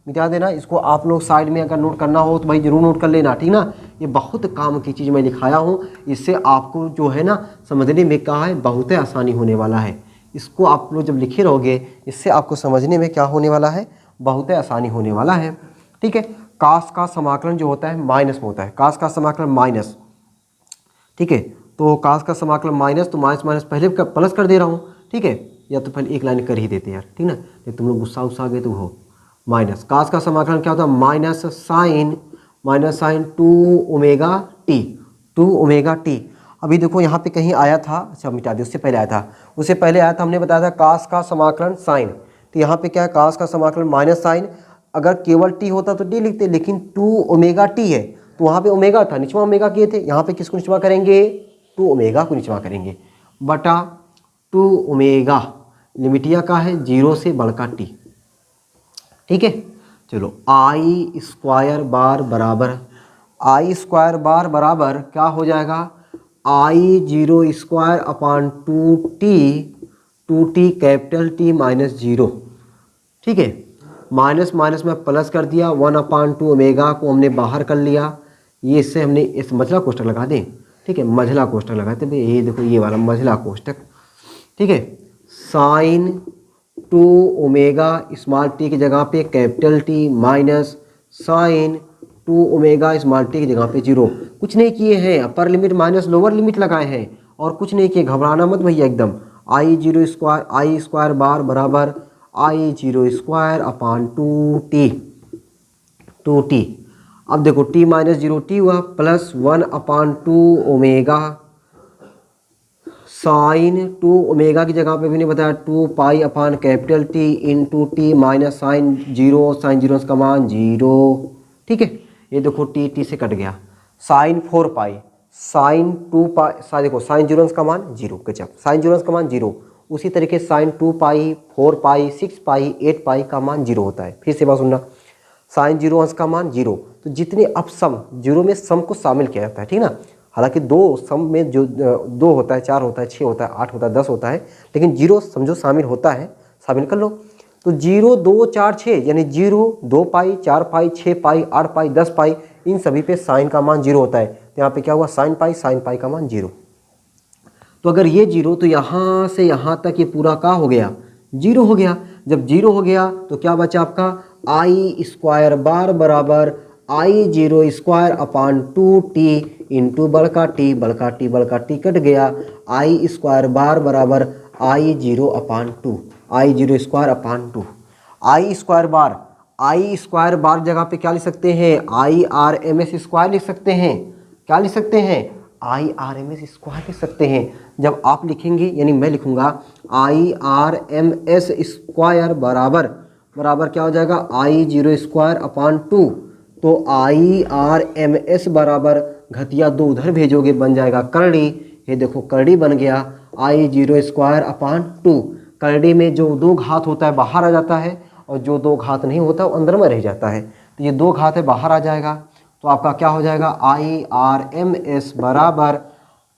मिटा देना इसको। आप लोग साइड में अगर नोट करना हो तो भाई जरूर नोट कर लेना, ठीक ना। ये बहुत काम की चीज़ मैं लिखाया हूँ, इससे आपको जो है ना समझने में क्या है बहुत आसानी होने वाला है। इसको आप लोग जब लिखे रहोगे इससे आपको समझने में क्या होने वाला है, बहुत आसानी होने वाला है। ठीक है, कास का समाकलन जो होता है माइनस में होता है, कास का समाकलन माइनस। ठीक है, तो कास का समाकलन माइनस, तो माइनस पहले प्लस कर दे रहा हूँ। ठीक है, या तो पहले एक लाइन कर ही देते यार, ठीक ना, नहीं तुम लोग गुस्सा आ गए तो हो। माइनस कास का समाकलन क्या होता है, माइनस साइन 2 ओमेगा टी। अभी देखो यहाँ पे कहीं आया था, अच्छा मिटा दिया, उससे पहले आया था, हमने बताया था कास का समाकलन साइन। तो यहाँ पे क्या है, कास का समाकलन माइनस साइन, अगर केवल टी होता तो डी लिखते, लेकिन 2 ओमेगा टी है तो वहाँ पे ओमेगा था, निचवा ओमेगा किए थे, यहाँ पे किसको निचवा करेंगे, 2 ओमेगा को निचवा करेंगे बटा 2 ओमेगा, लिमिटिया का है 0 से बल का टी। ठीक है, चलो आई स्क्वायर बार बराबर क्या हो जाएगा, I zero square upon 2t capital T minus 0। ठीक है, माइनस में प्लस कर दिया, 1/2 ओमेगा को हमने बाहर कर लिया, ये इससे हमने इस मझला कोष्ठक लगा दें। ठीक है, मझला कोष्ठक लगाते भाई, ये देखो ये वाला मझला कोष्ठक। ठीक है, साइन 2 ओमेगा स्मॉल टी की जगह पे capital T minus sine 2 omega small T की जगह पे 0। कुछ नहीं किए हैं, upper limit minus lower limit लगाए हैं और कुछ नहीं किए, घबराना मत भैया एकदम। आई स्क्वायर बार बराबर I zero square upon 2t। अब देखो t माइनस 0t हुआ प्लस 1/2 ओमेगा साइन 2 ओमेगा की जगह पे भी नहीं बताया 2 pi upon capital T into T minus sine 0 का मान 0। ठीक है, ये देखो टी से कट गया, साइन 4 पाई, साइन 2 पाई, देखो साइन 0 का मान 0, गजब, साइन 0 का मान 0। उसी तरीके साइन 2 पाई, 4 पाई, 6 पाई, 8 पाई का मान 0 होता है। फिर से बात सुनना, साइन 0 अंश का मान 0, तो जितने अब सम 0 में सम को शामिल किया जाता है, ठीक ना। हालांकि 2 सम में जो 2 होता है, 4 होता है, 6 होता है, 8 होता है, 10 होता है, लेकिन 0 समझो शामिल होता है, शामिल कर लो। तो 0, 2, 4, 6 यानी 0, 2 पाई, 4 पाई, 6 पाई, 8 पाई, 10 पाई, इन सभी पे साइन का मान 0 होता है। तो यहाँ पे क्या हुआ, साइन पाई का मान 0। तो अगर ये 0 तो यहाँ से यहाँ तक ये पूरा क्या हो गया, 0 हो गया। जब 0 हो गया तो क्या बचा आपका, आई स्क्वायर बार बराबर I zero square upon 2t into बल का टी कट गया, आई स्क्वायर बार बराबर I zero square upon 2। I square bar जगह पे क्या लिख सकते हैं, IRMS स्क्वायर लिख सकते हैं। क्या लिख सकते हैं, IRMS स्क्वायर लिख सकते हैं। जब आप लिखेंगे यानी मैं लिखूंगा IRMS स्क्वायर बराबर क्या हो जाएगा, आई जीरो स्क्वायर अपान 2। तो IRMS बराबर घटिया 2 उधर भेजोगे बन जाएगा करड़ी, ये देखो करड़ी बन गया, आई जीरो स्क्वायर अपान 2। करड़ी में जो 2 घात होता है बाहर आ जाता है और जो 2 घात नहीं होता वो अंदर में रह जाता है। तो ये 2 घात है बाहर आ जाएगा, तो आपका क्या हो जाएगा, IRMS बराबर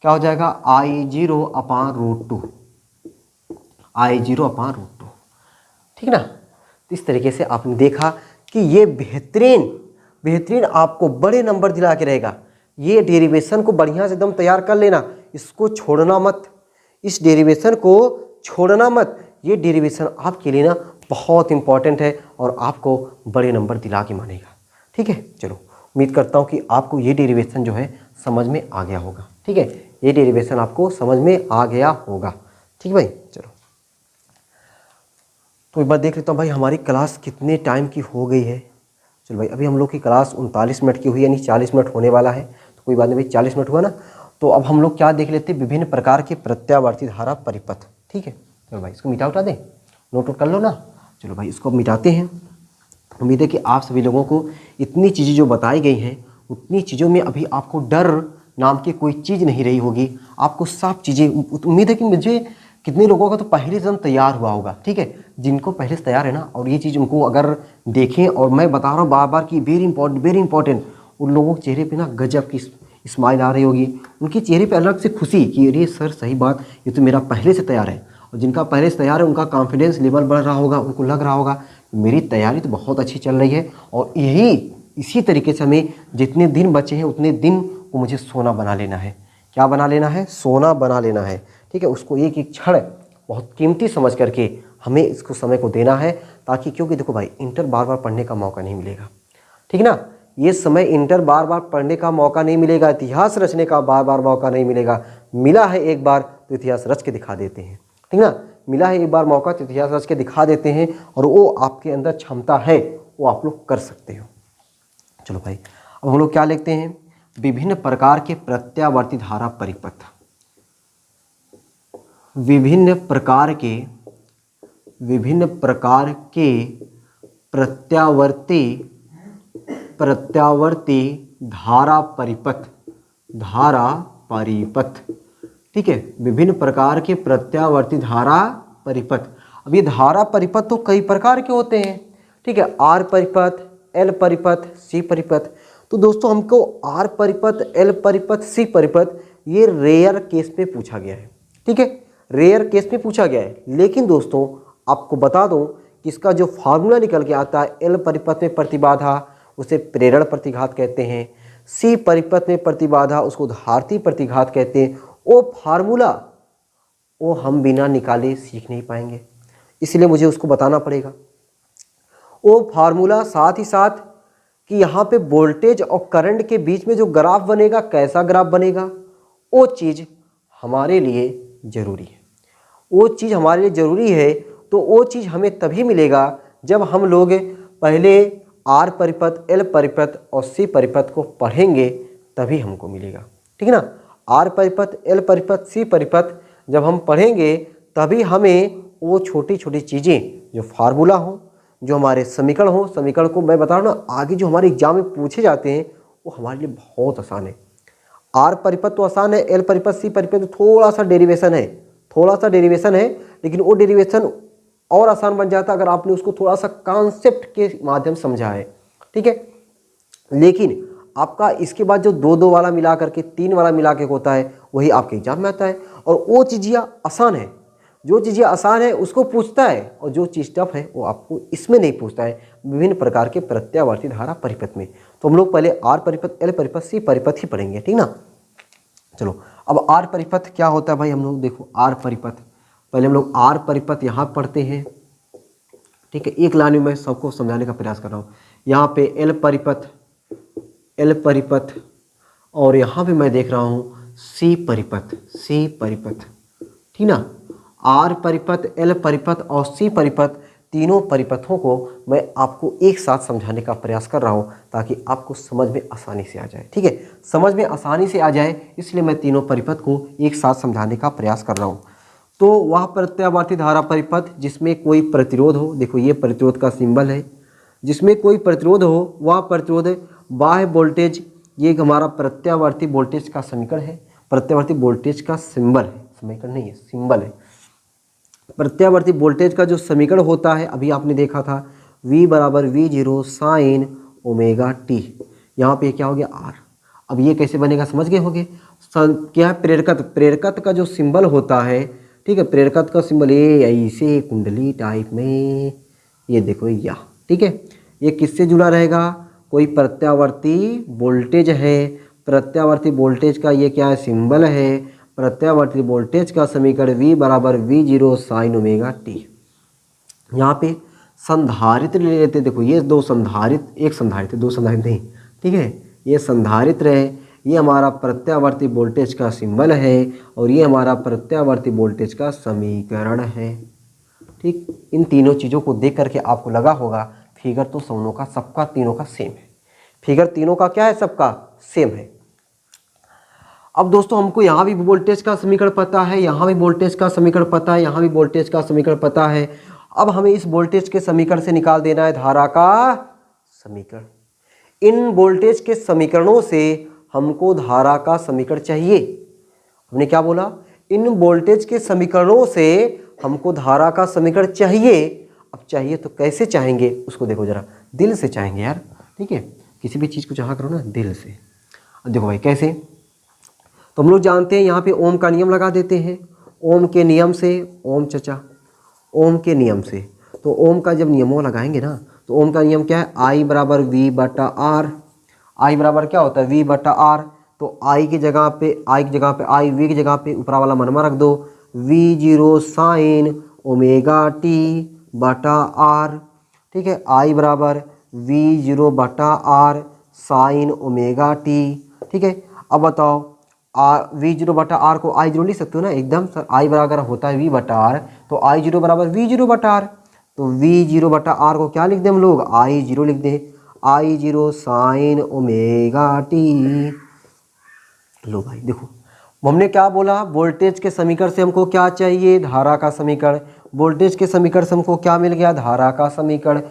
क्या हो जाएगा, आई जीरो अपान रूट 2। ठीक ना। तो इस तरीके से आपने देखा कि ये बेहतरीन आपको बड़े नंबर दिला के रहेगा। ये डेरिवेशन को बढ़िया से एकदम तैयार कर लेना, इसको छोड़ना मत, इस डेरिवेशन को छोड़ना मत। ये डेरिवेशन आपके लिए ना बहुत इंपॉर्टेंट है और आपको बड़े नंबर दिला के मानेगा। ठीक है, चलो उम्मीद करता हूँ कि आपको ये डेरिवेशन जो है समझ में आ गया होगा। ठीक है, ये डेरिवेशन आपको समझ में आ गया होगा। ठीक है भाई, चलो तो एक बार देख लेता हूँ भाई हमारी क्लास कितने टाइम की हो गई है। चलो भाई, अभी हम लोग की क्लास 39 मिनट की हुई, यानी 40 मिनट होने वाला है। तो कोई बात नहीं भाई, 40 मिनट हुआ ना, तो अब हम लोग क्या देख लेते हैं, विभिन्न प्रकार के प्रत्यावर्ती धारा परिपथ। ठीक है, चलो भाई इसको मिटा उठा दें, नोट कर लो ना। चलो भाई इसको मिटाते हैं। उम्मीद है कि आप सभी लोगों को इतनी चीज़ें जो बताई गई हैं उतनी चीज़ों में अभी आपको डर नाम की कोई चीज़ नहीं रही होगी। आपको सब चीज़ें, उम्मीद है कि मुझे कितने लोगों का तो पहले से तैयार हुआ होगा। ठीक है, जिनको पहले से तैयार है ना, और ये चीज़ उनको अगर देखें, और मैं बता रहा हूँ बार बार कि वेरी इंपॉर्टेंट, उन लोगों के चेहरे पे ना गजब की स्माइल आ रही होगी, उनके चेहरे पे अलग से खुशी कि अरे सर सही बात, ये तो मेरा पहले से तैयार है। और जिनका पहले से तैयार है उनका कॉन्फिडेंस लेवल बढ़ रहा होगा, उनको लग रहा होगा मेरी तैयारी तो बहुत अच्छी चल रही है। और इसी तरीके से हमें जितने दिन बचे हैं उतने दिन को मुझे सोना बना लेना है। क्या बना लेना है? सोना बना लेना है। ठीक है, उसको एक एक क्षण बहुत कीमती समझ करके हमें इसको समय को देना है, ताकि, क्योंकि देखो भाई इंटर बार बार पढ़ने का मौका नहीं मिलेगा। ठीक है ना, ये समय इंटर बार बार पढ़ने का मौका नहीं मिलेगा, इतिहास रचने का बार बार मौका नहीं मिलेगा। मिला है एक बार तो इतिहास रच के दिखा देते हैं। ठीक ना, मिला है एक बार मौका तो इतिहास रच के दिखा देते हैं, और वो आपके अंदर क्षमता है, वो आप लोग कर सकते हो। चलो भाई अब हम लोग क्या लिखते हैं, विभिन्न प्रकार के प्रत्यावर्ती धारा परिपथ। विभिन्न प्रकार के प्रत्यावर्ती धारा परिपथ। ठीक है, विभिन्न प्रकार के प्रत्यावर्ती धारा परिपथ। अब ये धारा परिपथ तो कई प्रकार के होते हैं। ठीक है, आर परिपथ, एल परिपथ, सी परिपथ। तो दोस्तों हमको आर परिपथ, एल परिपथ, सी परिपथ ये रेयर केस में पूछा गया है। ठीक है, रेयर केस में पूछा गया है। लेकिन दोस्तों आपको बता दूं कि इसका जो फार्मूला निकल के आता है, एल परिपथ में प्रतिबाधा उसे प्रेरण प्रतिघात कहते हैं, सी परिपथ में प्रतिबाधा उसको धारती प्रतिघात कहते हैं। वो फार्मूला वो हम बिना निकाले सीख नहीं पाएंगे, इसलिए मुझे उसको बताना पड़ेगा। वो फार्मूला साथ ही साथ कि यहाँ पे वोल्टेज और करंट के बीच में जो ग्राफ बनेगा, कैसा ग्राफ बनेगा, वो चीज़ हमारे लिए ज़रूरी है। वो चीज़ हमारे लिए ज़रूरी है, तो वो चीज़ हमें तभी मिलेगा जब हम लोग पहले आर परिपथ, एल परिपथ और सी परिपथ को पढ़ेंगे, तभी हमको मिलेगा। ठीक है ना, आर परिपथ, एल परिपथ, सी परिपथ जब हम पढ़ेंगे तभी हमें वो छोटी छोटी चीज़ें जो फार्मूला हो, जो हमारे समीकरण हो, समीकरण को मैं बता रहा हूँ ना, आगे जो हमारे एग्जाम में पूछे जाते हैं वो हमारे लिए बहुत आसान है। आर परिपथ तो आसान है, एल परिपथ, सी परिपथ तो थोड़ा सा डेरिवेशन है, लेकिन वो डेरिवेशन और आसान बन जाता अगर आपने उसको थोड़ा सा कॉन्सेप्ट के माध्यम समझा है। ठीक है, लेकिन आपका इसके बाद जो दो वाला मिला करके 3 वाला मिला के होता है वही आपके एग्जाम में आता है। और वो चीज़ें आसान है, जो चीज़ें आसान है उसको पूछता है, और जो चीज़ टफ है वो आपको इसमें नहीं पूछता है, विभिन्न प्रकार के प्रत्यावर्ती धारा परिपथ में। तो हम लोग पहले आर परिपथ, एल परिपथ, सी परिपथ ही पढ़ेंगे। ठीक ना, चलो अब आर परिपथ क्या होता है भाई, हम लोग देखो आर परिपथ, पहले हम लोग आर परिपथ यहाँ पढ़ते हैं। ठीक है, एक लाइन में मैं सबको समझाने का प्रयास कर रहा हूँ। यहाँ पे एल परिपथ और यहाँ पे मैं देख रहा हूँ सी परिपथ। ठीक ना, आर परिपथ, एल परिपथ और सी परिपथ, तीनों परिपथों को मैं आपको एक साथ समझाने का प्रयास कर रहा हूँ ताकि आपको समझ में आसानी से आ जाए। ठीक है, समझ में आसानी से आ जाए, इसलिए मैं तीनों परिपथ को एक साथ समझाने का प्रयास कर रहा हूँ। तो वह प्रत्यावर्ती धारा परिपथ जिसमें कोई प्रतिरोध हो, देखो ये प्रतिरोध का सिंबल है, जिसमें कोई प्रतिरोध हो वह प्रतिरोध बाह्य वोल्टेज, ये हमारा प्रत्यावर्ती वोल्टेज का समीकरण है, प्रत्यावर्ती वोल्टेज का सिंबल है, समीकरण नहीं है सिंबल है। प्रत्यावर्ती वोल्टेज का जो समीकरण होता है अभी आपने देखा था, V बराबर V0 साइन ओमेगा टी। यहाँ पे क्या हो गया R। अब ये कैसे बनेगा समझ गए होंगे, क्या है प्रेरकत्व का जो सिंबल होता है। ठीक है, प्रेरकत्व का सिंबल ये ऐसे कुंडली टाइप में, ये देखो यह। ठीक है, ये किससे जुड़ा रहेगा, कोई प्रत्यावर्ती वोल्टेज है, प्रत्यावर्ती वोल्टेज का ये क्या है सिंबल है, प्रत्यावर्ती वोल्टेज का समीकरण V बराबर V0 साइन ओमेगा टी। यहाँ पे संधारित्र ले लेते, देखो ये दो संधारित्र, एक संधारित्र, दो संधारित्र नहीं। ठीक है, ये संधारित्र है, ये हमारा प्रत्यावर्ती वोल्टेज का सिंबल है, और ये हमारा प्रत्यावर्ती वोल्टेज का समीकरण है। ठीक, इन तीनों चीज़ों को देख करके आपको लगा होगा फिगर तो दोनों का, सबका तीनों का सेम है। फिगर तीनों का क्या है, सबका सेम है। अब दोस्तों हमको यहाँ भी वोल्टेज का समीकरण पता है, यहाँ भी वोल्टेज का समीकरण पता है, यहाँ भी वोल्टेज का समीकरण पता है। अब हमें इस वोल्टेज के समीकरण से निकाल देना है धारा का समीकरण। इन वोल्टेज के समीकरणों से हमको धारा का समीकरण चाहिए। हमने क्या बोला? इन वोल्टेज के समीकरणों से हमको धारा का समीकरण चाहिए। अब चाहिए तो कैसे चाहेंगे उसको देखो जरा, दिल से चाहेंगे यार, ठीक है। किसी भी चीज़ को चाहा करो ना दिल से। अब देखो भाई कैसे, तो हम लोग जानते हैं यहाँ पे ओम का नियम लगा देते हैं। ओम के नियम से, ओम चचा, ओम के नियम से, तो ओम का जब नियमों लगाएंगे ना, तो ओम का नियम क्या है? आई बराबर वी बटा आर। आई बराबर क्या होता है? वी बटा आर। तो आई की जगह पे आई, वी की जगह पे ऊपरा वाला मनवा रख दो, we zero sine omega T बटा आर, ठीक है। आई बराबर वी जीरो बटा आर साइन ओमेगा टी, ठीक है। अब बताओ वी जीरो बटा आर को आई जीरो लिख सकते हो ना एकदम सर। आई बराबर होता है वी बटा आर, तो आई जीरो बराबर वी जीरो बटा आर। तो वी जीरो बटा आर को क्या लिख दें हम लोग? आई जीरो लिख दें, आई जीरो साइन ओमेगा टी। लो भाई देखो, हमने क्या बोला? वोल्टेज के समीकरण से हमको क्या चाहिए? धारा का समीकरण। वोल्टेज के समीकरण से हमको क्या मिल गया? धारा का समीकरण।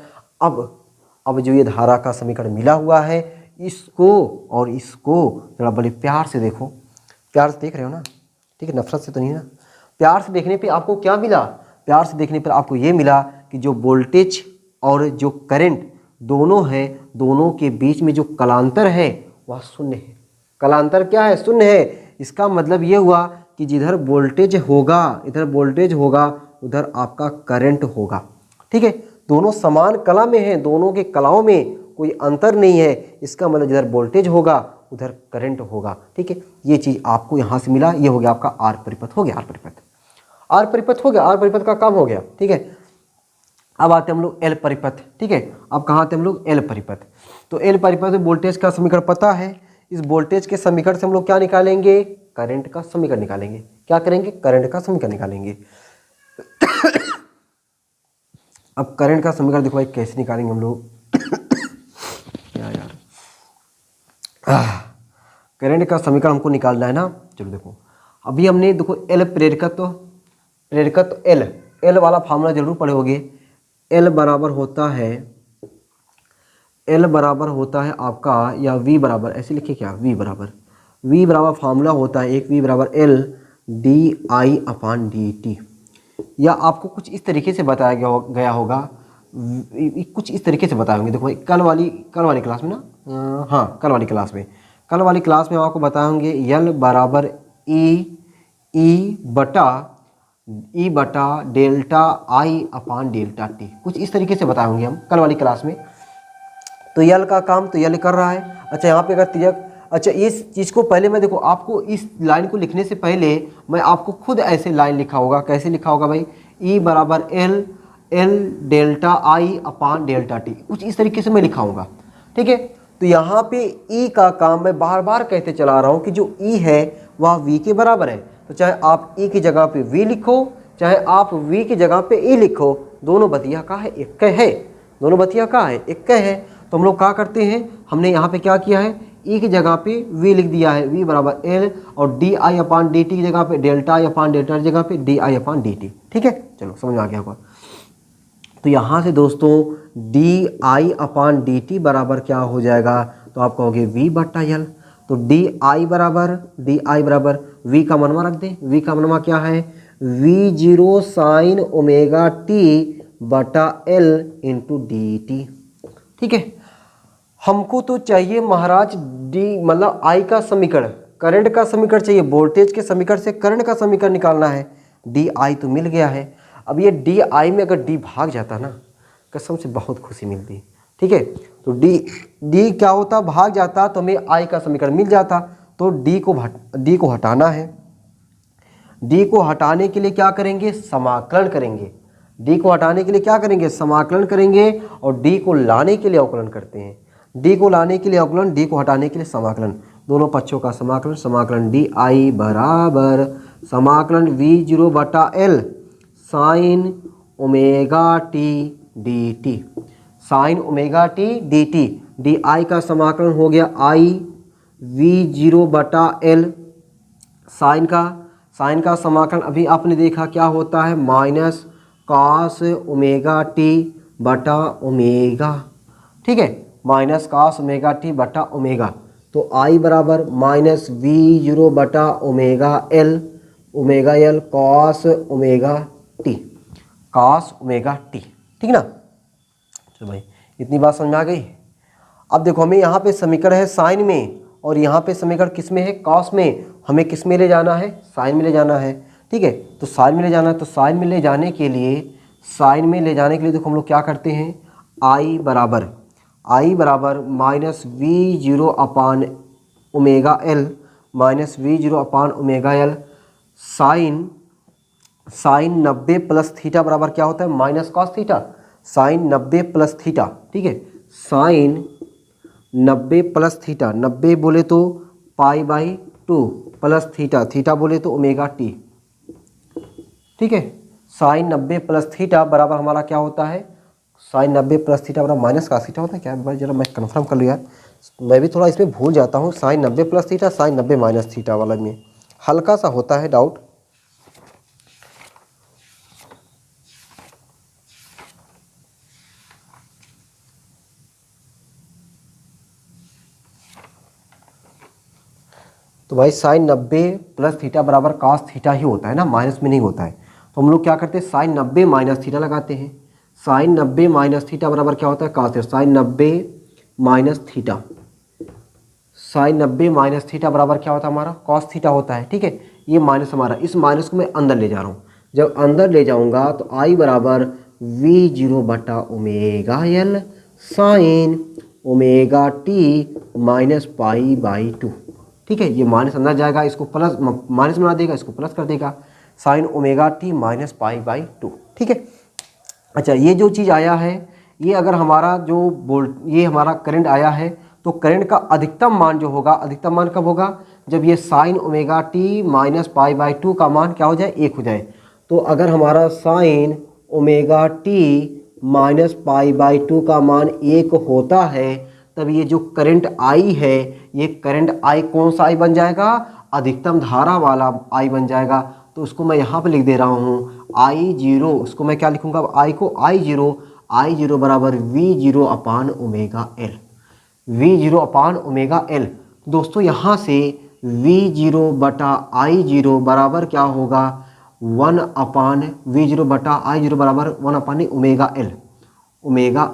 अब जो ये धारा का समीकरण मिला हुआ है, इसको और इसको जरा बड़े प्यार से देखो। प्यार से देख रहे हो ना, ठीक है, नफरत से तो नहीं ना। प्यार से देखने पे आपको क्या मिला? प्यार से देखने पर आपको ये मिला कि जो वोल्टेज और जो करंट दोनों है, दोनों के बीच में जो कलांतर है वह शून्य है। कलांतर क्या है? शून्य है। इसका मतलब ये हुआ कि जिधर वोल्टेज होगा, इधर वोल्टेज होगा, उधर आपका करंट होगा, ठीक है। दोनों समान कला में हैं, दोनों के कलाओं में कोई अंतर नहीं है। इसका मतलब जिधर वोल्टेज होगा उधर करंट होगा, ठीक है। ये चीज़ आपको यहाँ से मिला। ये हो गया आपका आर परिपथ, हो गया आर परिपथ। आर परिपथ हो गया, आर परिपथ का काम हो गया, ठीक है। अब आते हैं हम लोग एल परिपथ, ठीक है। अब कहाँ आते हैं हम लोग? एल परिपथ। तो एल परिपथ में वोल्टेज का समीकरण पता है। इस वोल्टेज के समीकरण से हम लोग क्या निकालेंगे? करंट का समीकरण निकालेंगे। क्या करेंगे? करंट का समीकरण निकालेंगे। अब करंट का समीकरण देखो भाई कैसे निकालेंगे हम लोग। क्या यार, करंट का समीकरण हमको निकालना है ना। चलो देखो, अभी हमने देखो एल प्रेरकत्व एल वाला फार्मूला जरूर पढ़े होगे। एल बराबर होता है आपका, या वी बराबर, ऐसे लिखिए क्या, वी बराबर फार्मूला होता है एक, वी बराबर L D I upon D T. या आपको कुछ इस तरीके से बताया गया होगा, कुछ इस तरीके से बताएंगे। देखो भाई कल वाली क्लास में ना, हाँ कल वाली क्लास में आपको बताएंगे यल बराबर ई बटा डेल्टा आई अपान डेल्टा टी। कुछ इस तरीके से बताएंगे हम कल वाली क्लास में। तो यल का काम तो यल कर रहा है। अच्छा यहाँ पे अगर तिरक, अच्छा इस चीज़ को पहले मैं देखो, आपको इस लाइन को लिखने से पहले मैं आपको खुद ऐसे लाइन लिखा होगा। कैसे लिखा होगा भाई? ई बराबर एल डेल्टा आई अपान डेल्टा टी, कुछ इस तरीके से मैं लिखा होगा, ठीक है। तो यहाँ पे ई का काम मैं बार बार कहते चला रहा हूँ कि जो ई है वह वी के बराबर है। तो चाहे आप ई की जगह पे वी लिखो, चाहे आप वी की जगह पे ई लिखो, दोनों बतिया का है, एक है। दोनों बतिया का है, एक है। तो हम लोग क्या करते हैं, हमने यहाँ पे क्या किया है, ई की जगह पे वी लिख दिया है, वी बराबर एल, और D I upon D T की जगह पे डेल्टा आई अपान डेल्टा की जगह पे D I upon D T, ठीक है। चलो समझ में आ गया होगा। तो यहाँ से दोस्तों D I upon D T बराबर क्या हो जाएगा? तो आप कहोगे वी बटा एल। तो डी आई बराबर वी का मनवा रख दें। वी का मनवा क्या है? We zero sine omega T बटा एल इंटू डी टी, ठीक है। हमको तो चाहिए महाराज डी मतलब आई का समीकरण, करंट का समीकरण चाहिए। वोल्टेज के समीकरण से करंट का समीकरण निकालना है। डी आई तो मिल गया है। अब ये डी आई में अगर डी भाग जाता ना, कसम से बहुत खुशी मिलती, ठीक है। तो डी क्या होता? भाग जाता तो हमें आई का समीकरण मिल जाता। तो डी को हटाना है। डी को हटाने के लिए क्या करेंगे? समाकलन करेंगे। डी को हटाने के लिए क्या करेंगे? समाकलन करेंगे। और डी को लाने के लिए अवकलन करते हैं। डी को लाने के लिए अवकलन, डी को हटाने के लिए समाकलन। दोनों पक्षों का समाकलन डी आई बराबर समाकलन वी जीरो बटा L sine omega T D T, sign omega T D T. D I का समाकलन हो गया आई वी जीरो बटा एल साइन का समाकलन अभी आपने देखा क्या होता है, माइनस कॉस ओमेगा टी बटा ओमेगा, ठीक है, माइनस कॉस ओमेगा टी बटा ओमेगा। तो आई बराबर माइनस वी जीरो बटा omega L cos omega T, ठीक ना। चलो भाई इतनी बात समझ में आ गई। अब देखो हमें यहाँ पे समीकरण है साइन में और यहाँ पे समीकरण किस में है, कॉस में। हमें किस में ले जाना है, साइन में ले जाना है, ठीक है। तो साइन में ले जाना है, तो साइन में ले जाने के लिए देखो हम लोग क्या करते हैं, आई बराबर minus V zero upon omega L, sine 90 plus theta बराबर क्या होता है, minus cos theta, sine 90 plus theta, ठीक है, साइन 90 प्लस थीटा, 90 बोले तो पाई बाई 2 प्लस थीटा बोले तो ओमेगा टी, ठीक है। साइन 90 प्लस थीटा बराबर हमारा क्या होता है, साइन 90 प्लस थीटा बराबर माइनस का थीटा होता है क्या, भाई जरा मैं कंफर्म कर लिया, मैं भी थोड़ा इसमें भूल जाता हूँ। Sine 90 plus theta, sine 90 minus theta वाला में हल्का सा होता है डाउट। तो भाई साइन 90 प्लस थीटा बराबर कॉस थीटा ही होता है ना, माइनस में नहीं होता है। तो हम लोग क्या करते हैं, साइन 90 माइनस थीटा लगाते हैं। साइन 90 माइनस थीटा बराबर क्या होता है, cos theta, sine 90 minus theta, sine 90 minus theta बराबर क्या होता है हमारा, कॉस थीटा होता है, ठीक है। ये माइनस हमारा, इस माइनस को मैं अंदर ले जा रहा हूँ। जब अंदर ले जाऊँगा तो आई बराबर वी जीरो बटा omega L sign omega T minus pi by 2, ठीक है। ये माइनस अंदर जाएगा, इसको प्लस माइनस बना देगा, इसको प्लस कर देगा, sign omega T minus pi by 2, ठीक है। अच्छा ये जो चीज़ आया है, ये अगर हमारा ये हमारा करंट आया है, तो करंट का अधिकतम मान जो होगा, अधिकतम मान कब होगा, जब ये sign omega T minus pi by 2 का मान क्या हो जाए, 1 हो जाए। तो अगर हमारा sign omega T minus pi by 2 का मान 1 होता है, तब ये जो करंट आई है, ये करंट आई कौन सा आई बन जाएगा, अधिकतम धारा वाला आई बन जाएगा। तो उसको मैं यहाँ पे लिख दे रहा हूँ आई जीरो, उसको मैं क्या लिखूँगा, आई को आई जीरो बराबर we zero upon omega L, we zero upon omega L. दोस्तों यहाँ से वी जीरो बटा आई जीरो बराबर क्या होगा, 1 अपान वी जीरो बटा आई जीरो बराबर 1 अपान ओमेगा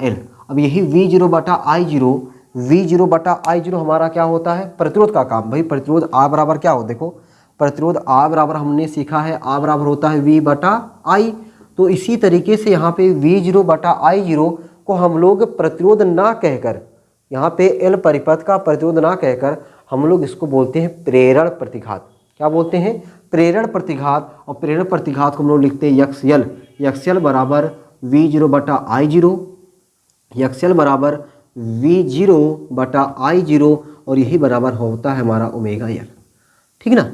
एल। अब यही वी जीरो बटा आई जीरो हमारा क्या होता है, प्रतिरोध का काम। भाई प्रतिरोध आ बराबर क्या हो, देखो प्रतिरोध आ बराबर हमने सीखा है, आ बराबर होता है वी बटा आई। तो इसी तरीके से यहाँ पे वी जीरो बटा आई जीरो को हम लोग प्रतिरोध ना कहकर, यहाँ पे एल परिपथ का प्रतिरोध ना कहकर हम लोग इसको बोलते हैं प्रेरण प्रतिघात। क्या बोलते हैं, प्रेरण प्रतिघात। और प्रेरण प्रतिघात को हम लोग लिखते हैं यक्सल बराबर वी जीरो बटा आई जीरो, यक्सल बराबर वी जीरो बटा आई जीरो, और यही बराबर होता है हमारा ओमेगा एल, ठीक ना।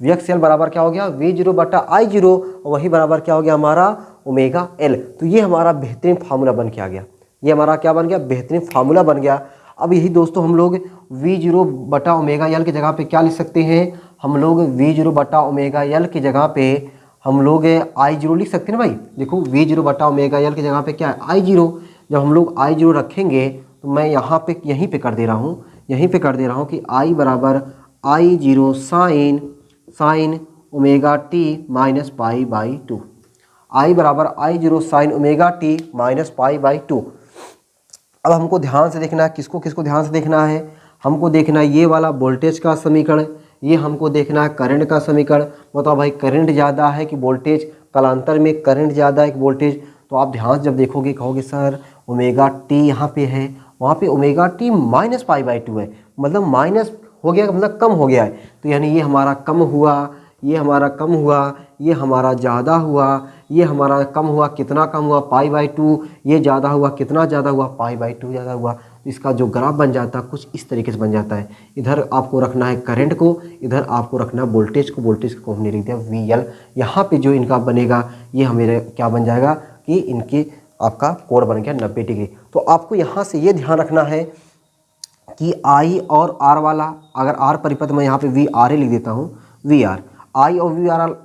यक्सल बराबर क्या हो गया, वी जीरो बटा आई जीरो, और वही बराबर क्या हो गया हमारा ओमेगा एल। तो ये हमारा बेहतरीन फार्मूला बन के आ गया, ये हमारा क्या बन गया, बेहतरीन फार्मूला बन गया। अब यही दोस्तों हम लोग वी जीरो बटा ओमेगा एल की जगह पे क्या लिख सकते हैं, हम लोग वी जीरो बटा ओमेगा एल की जगह पे हम लोग आई जीरो लिख सकते हैं ना भाई। देखो वी जीरो बटा ओमेगा एल की जगह पे क्या है, आई जीरो। जब हम लोग आई जीरो रखेंगे तो मैं यहाँ पे यहीं पे कर दे रहा हूँ कि आई बराबर I zero sine omega T minus pi by 2, I बराबर I zero sine omega T minus pi by 2। अब हमको ध्यान से देखना है, किसको ध्यान से देखना है, हमको देखना है ये वाला वोल्टेज का समीकरण, ये हमको देखना है करंट का समीकरण। बताओ भाई करंट ज़्यादा है कि वोल्टेज, कालांतर में करंट ज़्यादा है कि वोल्टेज। तो आप ध्यान से जब देखोगे कहोगे सर ओमेगा टी यहाँ पे है, वहाँ पे omega T minus pi by 2 है, मतलब माइनस हो गया, मतलब कम हो गया है। तो यानी ये हमारा कम हुआ, ये हमारा कम हुआ, ये हमारा ज़्यादा हुआ, ये हमारा कम हुआ, कितना कम हुआ, पाई बाई 2, ये ज़्यादा हुआ, कितना ज़्यादा हुआ, पाई बाई 2 ज़्यादा हुआ। तो इसका जो ग्राफ बन जाता है कुछ इस तरीके से बन जाता है। इधर आपको रखना है करंट को, इधर आपको रखना है वोल्टेज को हमने लिख दिया वी एल। यहाँ पे जो इनका बनेगा ये हमें क्या बन जाएगा कि इनके आपका कोण बन गया 90 डिग्री। तो आपको यहाँ से ये ध्यान रखना है कि आई और आर वाला, अगर आर परिपथ मैं यहाँ पे वी आर ए लिख देता हूँ, वी आर। आई और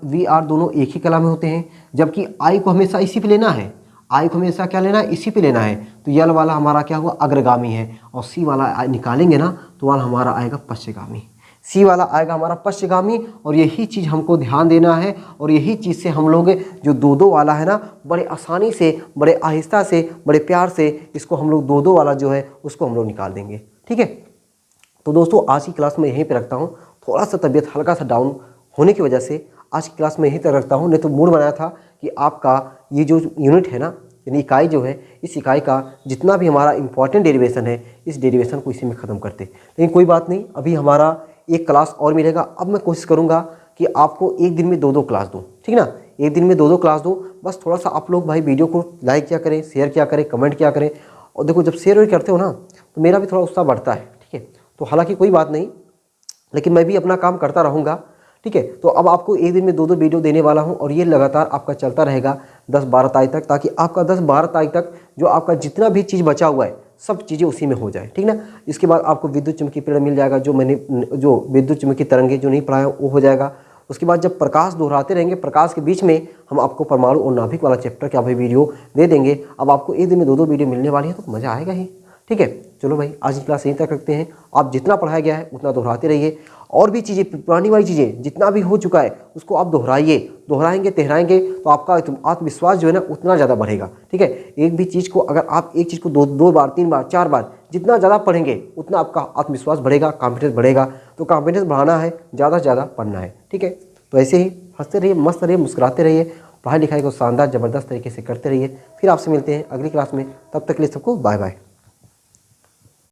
वी आर दोनों एक ही कला में होते हैं, जबकि आई को हमेशा इसी पे लेना है, आई को हमेशा क्या लेना है, इसी पे लेना है। तो यल वाला हमारा क्या हुआ, अग्रगामी है, और सी वाला निकालेंगे ना तो वाला हमारा आएगा पश्चगामी। सी वाला आएगा हमारा पश्चगामी, और यही चीज़ हमको ध्यान देना है, और यही चीज़ से हम लोग जो दो दो वाला है ना, बड़े आसानी से, बड़े आहिस्ता से, बड़े प्यार से इसको हम लोग दो दो वाला जो है उसको हम लोग निकाल देंगे। ठीक है, तो दोस्तों आज की क्लास में यहीं पे रखता हूँ। थोड़ा सा तबीयत हल्का सा डाउन होने की वजह से आज की क्लास में यहीं तक रखता हूँ। नहीं तो मूड बनाया था कि आपका ये जो यूनिट है ना, यानी इकाई जो है, इस इकाई का जितना भी हमारा इंपॉर्टेंट डेरिवेशन है, इस डेरिवेशन को इसी में ख़त्म करते। लेकिन कोई बात नहीं, अभी हमारा एक क्लास और मिलेगा। अब मैं कोशिश करूँगा कि आपको एक दिन में दो दो क्लास दूँ, ठीक ना, एक दिन में दो दो क्लास दूँ। बस थोड़ा सा आप लोग भाई वीडियो को लाइक किया करें, शेयर किया करें, कमेंट किया करें। और देखो, जब शेयर करते हो ना तो मेरा भी थोड़ा उत्साह बढ़ता है। ठीक है, तो हालांकि कोई बात नहीं, लेकिन मैं भी अपना काम करता रहूँगा। ठीक है, तो अब आपको एक दिन में दो दो वीडियो देने वाला हूँ, और ये लगातार आपका चलता रहेगा 10-12 तारीख तक, ताकि आपका 10-12 तारीख तक जो आपका जितना भी चीज़ बचा हुआ है सब चीज़ें उसी में हो जाए। ठीक ना, इसके बाद आपको विद्युत चुम्बकीय पीड़न मिल जाएगा, जो विद्युत चुम्बकीय तरंगे जो नहीं पढ़ाया वो हो जाएगा। उसके बाद जब प्रकाश दोहराते रहेंगे, प्रकाश के बीच में हम आपको परमाणु और नाभिक वाला चैप्टर का भी वीडियो दे देंगे। अब आपको एक दिन में दो दो वीडियो मिलने वाली है, तो मज़ा आएगा ही। ठीक है, चलो भाई आज की क्लास यहीं तक रखते हैं। आप जितना पढ़ाया गया है उतना दोहराते रहिए, और भी चीज़ें, पुरानी वाली चीज़ें जितना भी हो चुका है उसको आप दोहराइए, दोहराएंगे तेहराएंगे तो आपका आत्मविश्वास जो है ना उतना ज़्यादा बढ़ेगा। ठीक है, एक भी चीज़ को अगर आप एक चीज़ को दो बार, 3 बार, 4 बार जितना ज़्यादा पढ़ेंगे उतना आपका आत्मविश्वास बढ़ेगा, कॉन्फिडेंस बढ़ेगा। तो कॉन्फिडेंस बढ़ाना है, ज़्यादा से ज़्यादा पढ़ना है। ठीक है, तो ऐसे ही हंसते रहिए, मस्त रहिए, मुस्कुराते रहिए, पढ़ाई लिखाई को शानदार ज़बरदस्त तरीके से करते रहिए। फिर आपसे मिलते हैं अगली क्लास में, तब तक के लिए सबको बाय बाय।